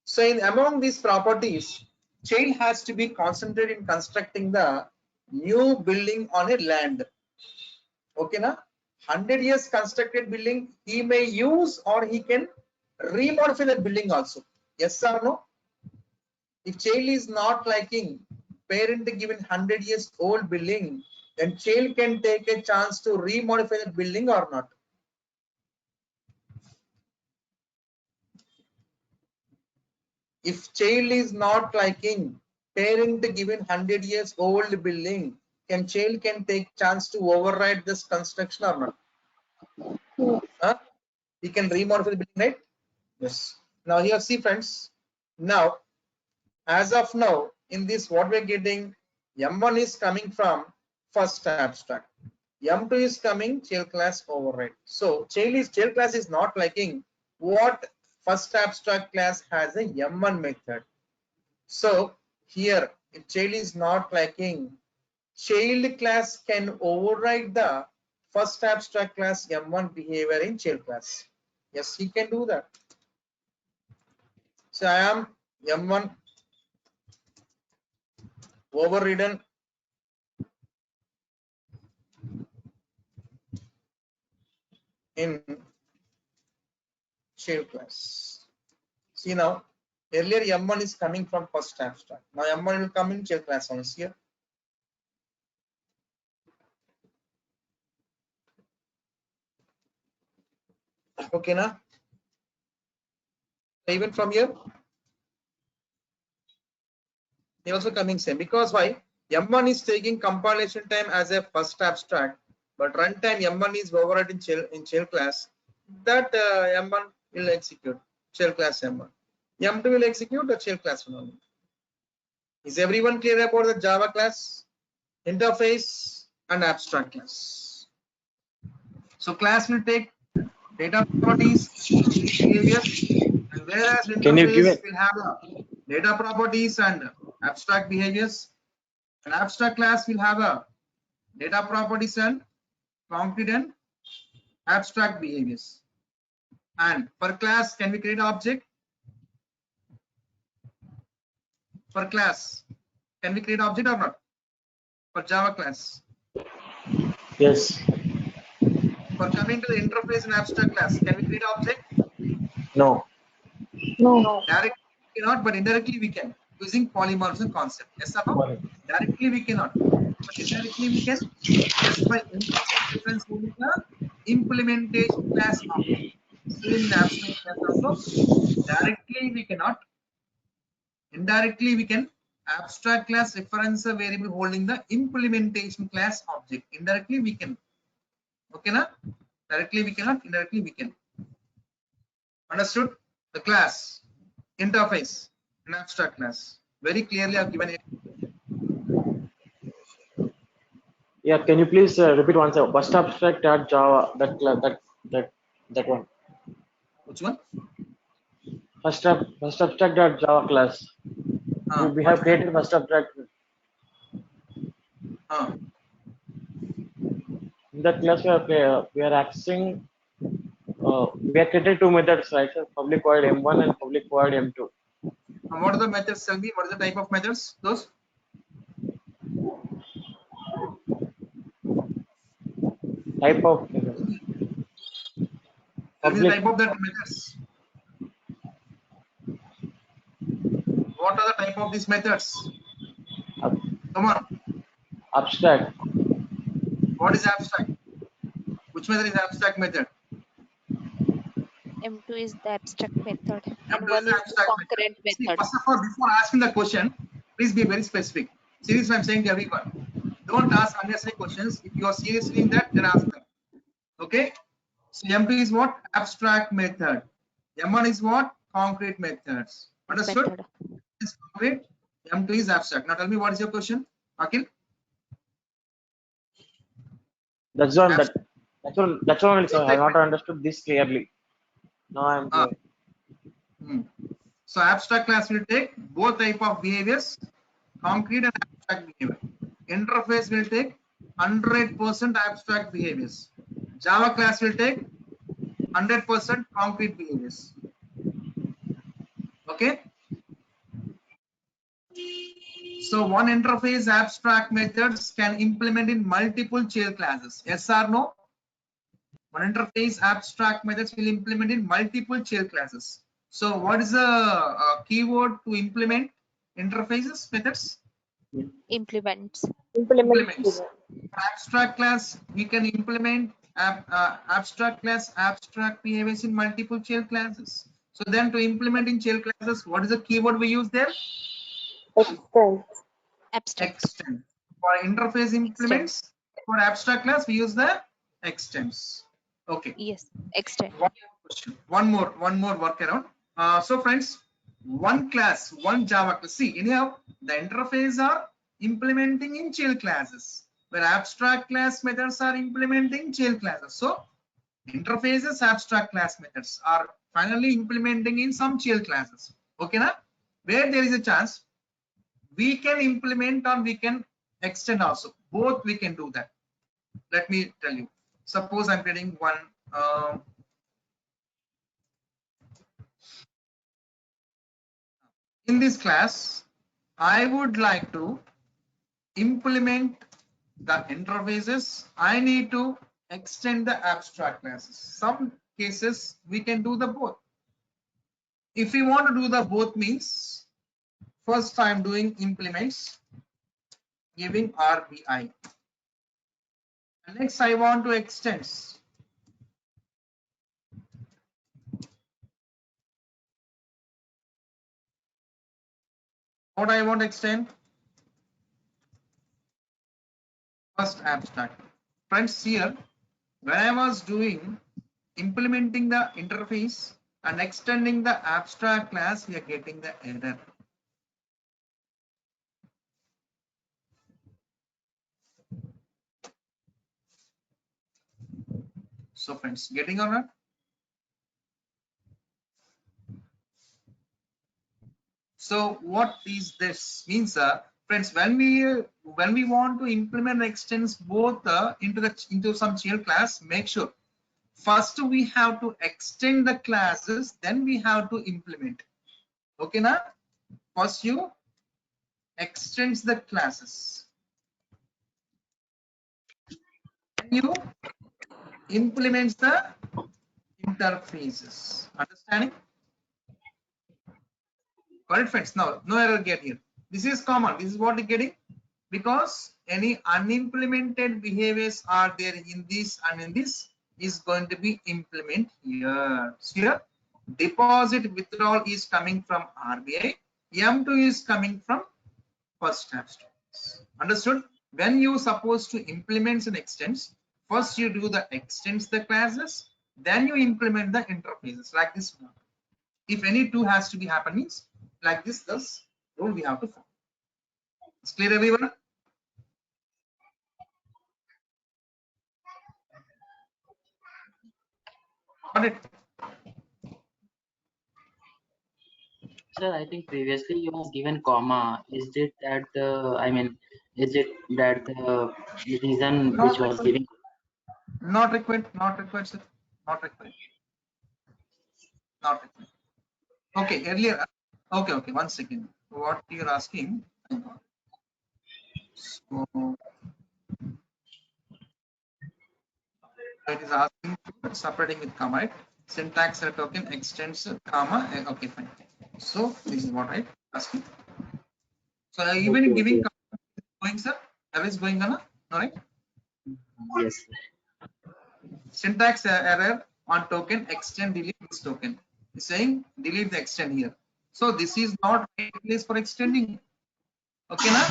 S1: So in among these properties, child has to be concentrated in constructing the new building on a land. Okay, na? 100 years constructed building, he may use or he can remodify the building also. Yes or no? If child is not liking parent given 100 years old building, then child can take a chance to remodify the building or not. If child is not liking parent given 100 years old building, child can take chance to override this construction or not? Huh? He can remodify the building, right? Yes. Now here see friends. Now as of now in this what we're getting, M1 is coming from first abstract. M2 is coming child class override. So child class is not liking what first abstract class has a M1 method. So here if child is not liking, child class can override the first abstract class M1 behavior in child class. Yes, he can do that. So I am M1 overridden in child class. See now, earlier M1 is coming from first abstract. Now M1 will come in child class once here. Okay, now even from here, they also coming same because why? M1 is taking compilation time as a first abstract, but runtime M1 is overridden in child class. That M1 will execute child class M1. M2 will execute the child class one only. Is everyone clear about the Java class, interface, and abstract class? So class will take data properties, behaviors, and whereas
S3: Can you give
S1: interface
S3: it?
S1: will have data properties and abstract behaviors, an abstract class will have a data properties and concrete and abstract behaviors. And per class, can we create an object? Per class, can we create an object or not? For Java class,
S3: Yes.
S1: For coming to the interface in abstract class, can we create object?
S3: No.
S5: No.
S4: No.
S1: Directly we cannot, but indirectly we can using polymorphism concept. Yes or no?
S3: Correct.
S1: Directly we cannot, but indirectly we can, just by interface reference holding the implementation class object. Same in abstract class also. Directly we cannot, indirectly we can. Abstract class reference a variable holding the implementation class object. Indirectly we can. Okay, na? Directly we cannot, indirectly we can. Understood? The class interface in abstract class. Very clearly I've given it.
S3: Yeah. Can you please repeat once? First abstract at Java. That one.
S1: Which one?
S3: First abstract at Java class. We
S1: What
S3: have
S1: is that?
S3: created first abstract. In that class we are accessing. We have created two methods, right? So public void M1 and public void M2.
S1: And what are the methods? Tell me, what is the type of methods? Those?
S3: Type of
S1: Tell me the
S3: public
S1: type of that methods. What are the type of these methods?
S3: ab-
S1: Come on.
S3: abstract.
S1: What is abstract? Which method is abstract method?
S7: M2 is the abstract method and
S1: M2 is
S7: one
S1: the
S7: is the
S1: abstract method.
S7: concurrent
S1: See,
S7: method.
S1: first of all, before asking the question, please be very specific. Seriously, I'm saying to everyone, don't ask unnecessary questions. If you are seriously in that, then ask them. Okay? So M2 is what? Abstract method. M1 is what? Concrete methods. Understood?
S7: Method.
S1: Is concrete. M2 is abstract. Now tell me, what is your question, Akhil?
S3: That's one that
S1: Abstract.
S3: that's one. So I have not understood this clearly. Now I'm
S1: Ah,
S3: clear.
S1: So abstract class will take both type of behaviors, concrete and abstract behavior. Interface will take 100% abstract behaviors. Java class will take 100% concrete behaviors. Okay. So one interface abstract methods can implement in multiple shell classes. Yes or no? One interface abstract methods will implement in multiple shell classes. So what is the keyword to implement interfaces methods?
S7: Implements.
S1: Implements. Abstract class, we can implement abstract class abstract behaviors in multiple shell classes. So then to implement in shell classes, what is the keyword we use there?
S5: Extend.
S7: Abstract.
S1: Extend. For interface implements, for abstract class, we use the extends. Okay.
S7: Yes, extend.
S1: One more question. One more workaround. So friends, one class, one Java class. See, anyhow, the interface are implementing in shell classes, where abstract class methods are implementing shell classes. So interfaces, abstract class methods are finally implementing in some shell classes. Okay, na? Where there is a chance, we can implement or we can extend also. Both we can do that. Let me tell you. Suppose I'm creating one. In this class, I would like to implement the interfaces. I need to extend the abstract classes. Some cases we can do the both. If we want to do the both means, first I'm doing implements, giving RBI. And next I want to extend. What I want to extend? First abstract. Friends, here when I was doing implementing the interface and extending the abstract class, we are getting the error. So friends, getting or not? So what is this means, friends? When we want to implement extends both into some shell class, make sure first we have to extend the classes, then we have to implement. Okay, now first you extends the classes. you implement the interfaces. Understanding? Got it, friends? Now, no error get here. This is common. This is what you're getting, because any unimplemented behaviors are there in this and in this is going to be implement here. So here, deposit withdrawal is coming from RBI. M2 is coming from first abstract. Understood? When you supposed to implement and extends, first you do the extends the classes, then you implement the interfaces like this. If any two has to be happen means like this rule we have to follow. It's clear, everyone? Got it?
S8: Sir, I think previously you have given comma. Is it that I mean, is it that the reason which was giving?
S1: Not required, sir. Not required. Not required. Okay, earlier. Okay, 1 second. What you're asking? So it is asking for separating with comma, right? Syntax token extends comma. Okay, fine. So this is what I asking. So even
S8: Okay,
S1: giving
S8: okay.
S1: going, sir, is going on, all right?
S8: Yes.
S1: Syntax error on token extend delete this token. It's saying delete the extend here. So this is not right place for extending. Okay, now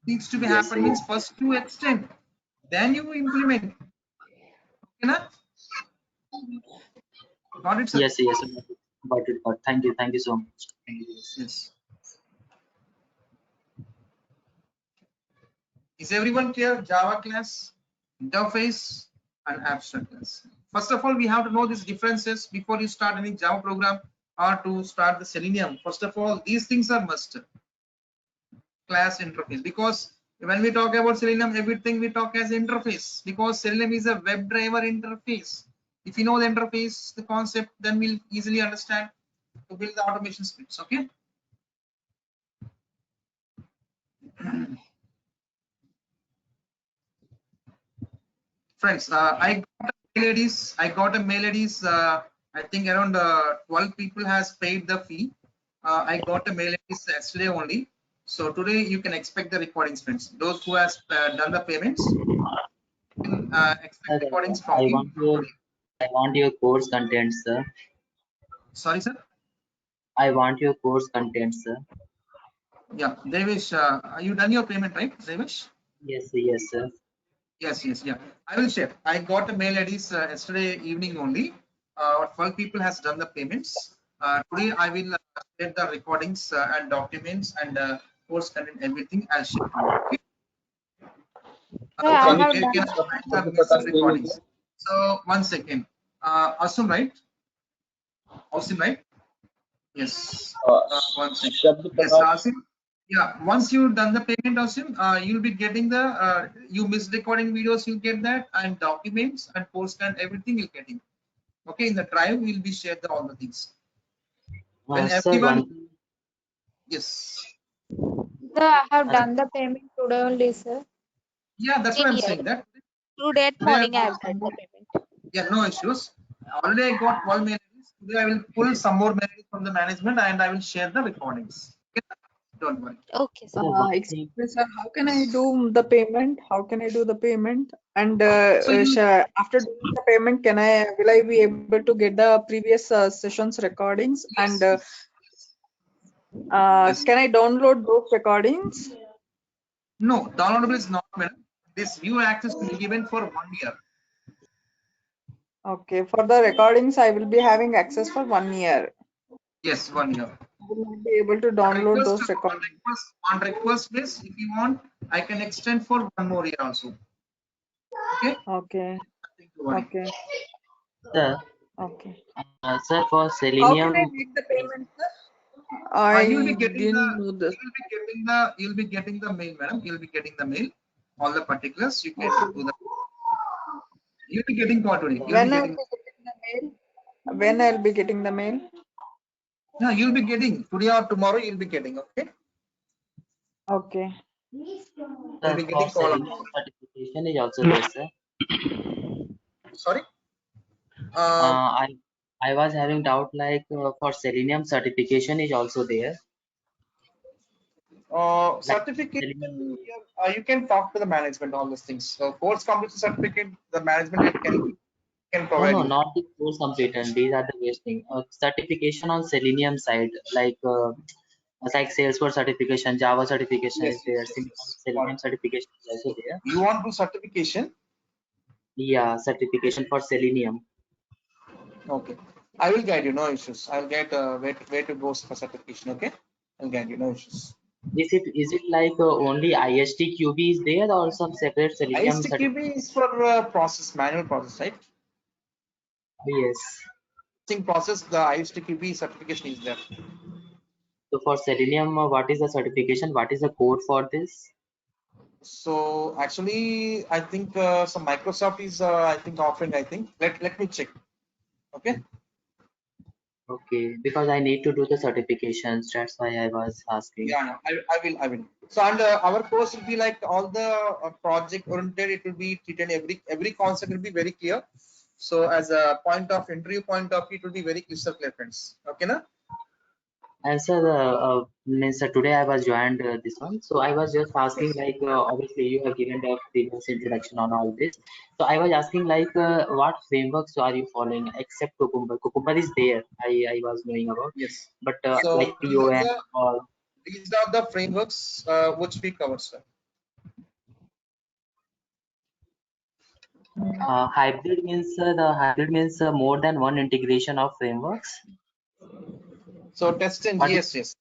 S1: needs to be
S8: Yes,
S1: happen means first you extend, then you implement. Okay, now got it, sir?
S8: Yes, yes. Got it. Thank you so much. Thank you.
S1: Yes. Is everyone clear? Java class, interface, and abstract class. First of all, we have to know these differences before you start any Java program or to start the Selenium. First of all, these things are must. Class interface, because when we talk about Selenium, everything we talk as interface, because Selenium is a WebDriver interface. If you know the interface, the concept, then we'll easily understand to build the automation scripts. Okay. Friends, I got a mail IDs. I think around 12 people has paid the fee. I got a mail IDs yesterday only. So today you can expect the recordings, friends. Those who has done the payments, you can expect recordings from me today.
S8: I want your course contents, sir.
S1: Sorry, sir.
S8: I want your course contents, sir.
S1: Yeah, Devesh, you done your payment, right, Devesh?
S8: Yes, sir.
S1: Yes, yeah. I will share. I got a mail IDs yesterday evening only. 12 people has done the payments. Today I will share the recordings and documents and course content, everything. I'll share to you. Okay.
S4: Sir, I
S6: Can you
S4: have
S1: You
S6: check
S4: done.
S1: can
S6: what
S1: the
S6: the
S1: missing
S6: cutoff name is
S1: recordings. So 1 second. Assume, right? Asim, right? Yes.
S6: there?
S1: 1 second.
S6: Shabd
S1: Yes,
S6: cutoff.
S1: Asim. Yeah, once you've done the payment, Asim, you'll be getting the you missed recording videos, you'll get that, and documents and post and everything you're getting. Okay, in the drive we'll be shared all the things. When
S8: Sir,
S1: everyone, yes,
S4: Sir, I have done the payment today only, sir.
S1: yeah, that's what
S7: Same
S1: I'm
S7: here.
S1: saying. That
S7: Today at
S1: today I
S7: morning I
S1: got
S7: have
S1: some
S7: done
S1: more.
S7: the payment.
S1: Yeah, no issues. Already I got 12 mails. Today I will pull some more mails from the management and I will share the recordings. Okay? Don't worry.
S7: Okay, sir.
S2: Excuse me, sir. How can I do the payment? How can I do the payment? And
S1: So you,
S2: after doing the payment, will I be able to get the previous sessions recordings? And
S1: yes.
S2: can I download those recordings?
S1: No, downloadable is not, madam. This view access will be given for 1 year.
S2: Okay, for the recordings, I will be having access for 1 year.
S1: Yes, 1 year.
S2: I will not be able to
S1: On
S2: download
S1: request,
S2: those recordings.
S1: on request basis, if you want, I can extend for 1 more year also. Okay.
S2: Okay,
S1: Nothing to worry.
S2: okay,
S8: Sir,
S2: okay.
S8: sir, for
S2: How
S8: Selenium,
S2: can I make the payment, sir?
S1: You'll
S2: I
S1: be getting
S2: didn't know this.
S1: you'll be getting the mail, madam. You'll be getting the mail. All the particulars you can
S2: Okay.
S1: do the. You'll be getting call today. You'll be
S2: When I'll
S1: getting.
S2: be getting the mail? When I'll be getting the mail?
S1: No, you'll be getting today or tomorrow. You'll be getting. Okay.
S2: Okay.
S1: You'll
S8: sir,
S1: be
S8: for
S1: getting call.
S8: Selenium certification is also there, sir.
S1: Sorry. Uh,
S8: I was having doubt like for Selenium certification is also there. Like Selenium.
S1: certification, you can talk to the management, all these things. So course completion certificate, the management can
S8: No,
S1: provide
S8: no,
S1: you.
S8: not the course completion. These are the best thing. Certification on Selenium side, like Salesforce certification, Java certification
S1: Yes,
S8: is
S1: yes,
S8: there.
S1: yes, yes. Got
S8: Selenium
S1: it.
S8: certification is also there.
S1: You want to certification?
S8: Yeah, certification for Selenium.
S1: Okay. I will guide you, no issues. I'll get where to go for certification. Okay. I'll guide you, no issues.
S8: Is it like only IST QB is there or some separate Selenium certification?
S1: ISTQB is for process, manual process, right?
S8: Yes.
S1: Thing process, the ISTQB certification is there.
S8: So for Selenium, what is the certification? What is the code for this?
S1: So actually, I think some Microsoft is I think offering. I think let me check. Okay.
S8: Okay, because I need to do the certifications. That's why I was asking.
S1: Yeah, I will. So and our course will be like all the project oriented. It will be treated every concept will be very clear. So as a point of interview point of view, it will be very crystal clear, friends. Okay, na?
S8: And sir, means today I was joined this one, so I was just asking like obviously you have given the previous introduction on all this, so I was asking like what frameworks are you following except Cucumber? Cucumber is there, I was knowing about,
S1: Yes.
S8: but like
S1: So
S8: POM or
S1: these are the frameworks which we covered, sir.
S8: hybrid means more than one integration of frameworks.
S1: So test and
S8: What is
S1: yes.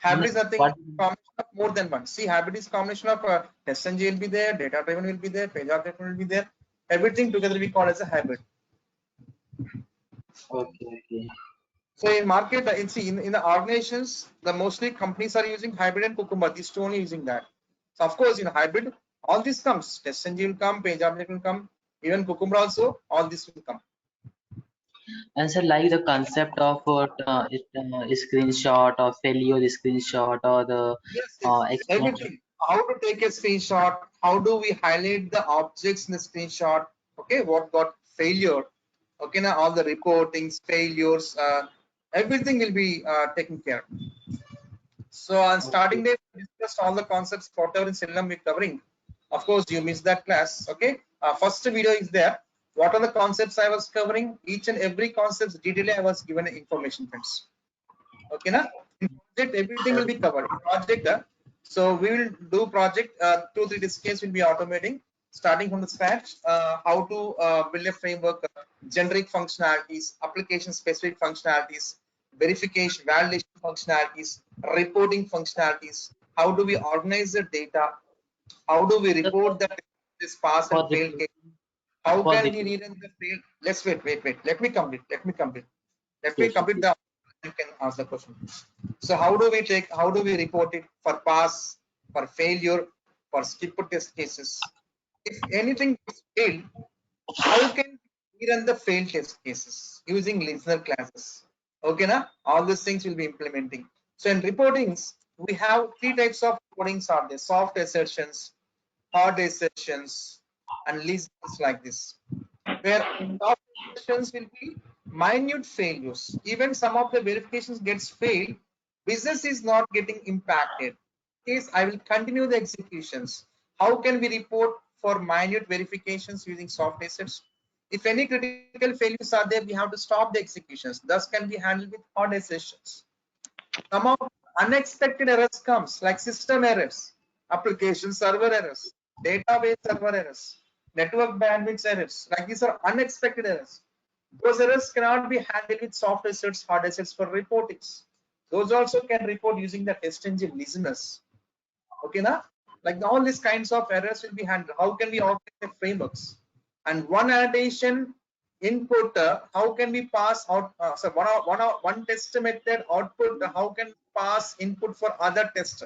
S1: Hybrid is nothing
S8: what
S1: combination of more than one. See, hybrid is combination of test and will be there, data driven will be there, page driven will be there. Everything together we call as a hybrid.
S8: okay.
S1: So in market, in the organizations, the mostly companies are using hybrid and Cucumber. These two only using that. So of course, in hybrid, all this comes. Test and will come, page object will come, even Cucumber also. All this will come.
S8: And so like the concept of screenshot or failure screenshot or the
S1: Yes.
S8: explanation.
S1: Everything. How to take a screenshot? How do we highlight the objects in the screenshot? Okay, what got failure? Okay, now all the reportings, failures, everything will be taken care of. So on starting
S8: Okay.
S1: day, we discussed all the concepts, whatever in Selenium we're covering. Of course, you missed that class. Okay, first video is there. What are the concepts I was covering? Each and every concepts detail I was given information, friends. Okay, na? In project, everything will be covered. In project, so we will do project 2-3 discussions will be automating, starting from the scratch. How to build a framework, generic functionalities, application specific functionalities, verification, validation functionalities, reporting functionalities. How do we organize the data? How do we
S8: So
S1: report that this pass and
S8: for
S1: fail
S8: the
S1: case? How
S8: for
S1: can
S8: the
S1: we read in the fail? Let's wait. Let me complete. Let me complete. Let me
S8: sure, sure,
S1: complete
S8: please.
S1: the. You can ask the question. So how do we report it for pass, for failure, for skip test cases? If anything is failed, how can we run the failed test cases using listener classes? Okay, na? All these things will be implementing. So in reportings, we have three types of reportings are there: soft assertions, hard assertions, and listeners like this. Where soft assertions will be minute failures. Even some of the verifications gets failed, business is not getting impacted. Case I will continue the executions. How can we report for minute verifications using soft assets? If any critical failures are there, we have to stop the executions. Thus can be handled with hard assertions. Some of unexpected errors comes like system errors, application server errors, database server errors, network bandwidth errors. Like these are unexpected errors. Those errors cannot be handled with soft assets, hard assets for reportings. Those also can report using the test engine listeners. Okay, now like all these kinds of errors will be handled. How can we organize the frameworks? And one annotation input, how can we pass out? So one test method output, how can we pass input for other test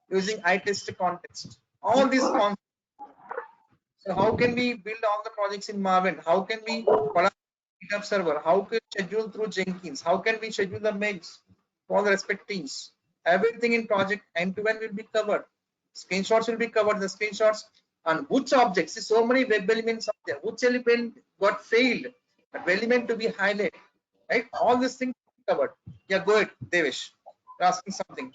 S1: using ITest context? All these concepts. So how can we build all the projects in Maven? How can we collaborate with GitHub server? How can we schedule through Jenkins? How can we schedule the mails for all the respective teams? Everything in project end-to-end will be covered. Screenshots will be covered. The screenshots and which objects. See, so many web elements are the Uccelli pen got failed, but very meant to be highlighted, right? All these things covered. Yeah, go ahead, Devesh. You're asking something.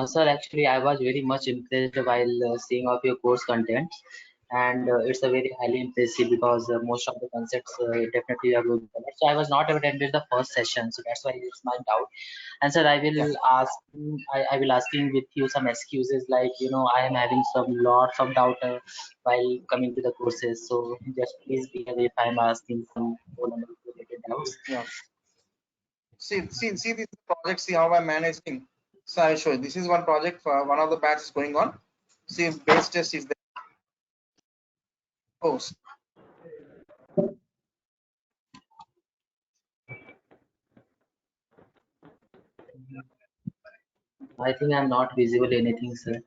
S8: Sir, actually, I was very much impressed while seeing of your course contents, and it's a very highly impressive because most of the concepts definitely you are going to cover. So I was not attended the first session, so that's why it's my doubt. And sir, I
S1: Yeah.
S8: will ask, I will asking with you some excuses like I am having some lots of doubt while coming to the courses. So just please be aware if I am asking some fundamental related doubts.
S1: Yeah. See this project. See how I'm managing. So I show you. This is one project for one of the batches going on. See, base test is the post.
S8: I think I'm not visible anything, sir.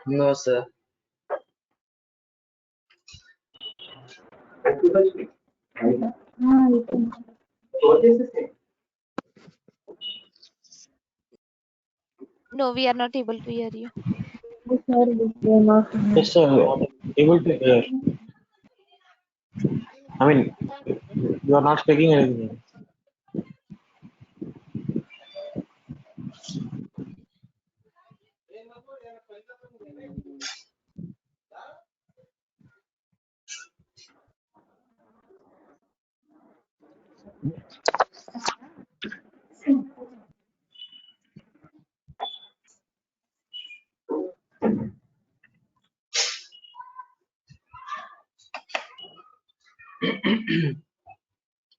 S8: No, sir.
S7: No, we are not able to hear you.
S5: Sorry, we are not.
S3: Yes, sir. Able to hear. I mean, you are not speaking anything.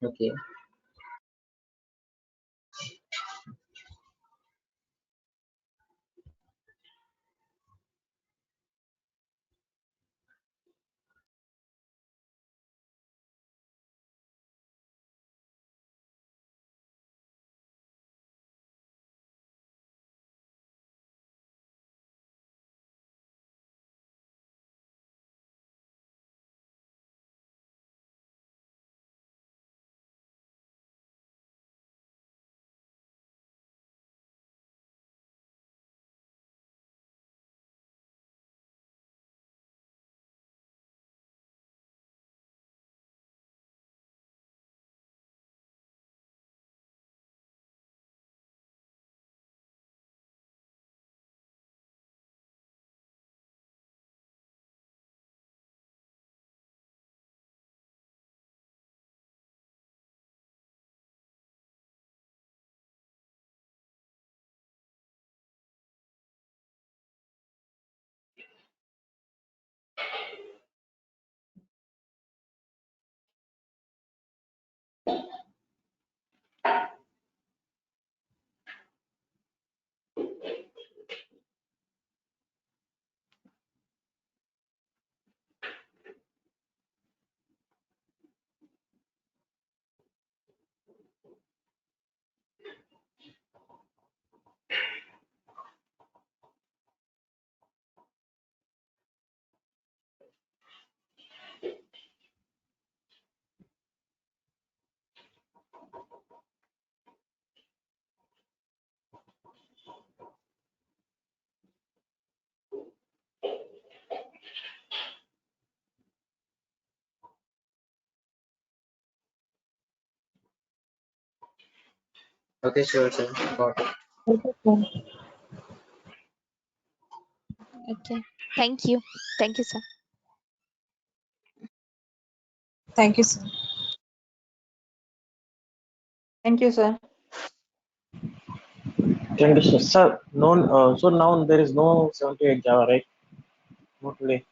S8: Okay. Okay, sure, sir. Got it.
S5: Okay, sir.
S7: Okay. Thank you. Thank you, sir.
S2: Thank you, sir. Thank you, sir.
S3: Thank you, sir. Sir, no, so now there is no 78 Java, right? Not today.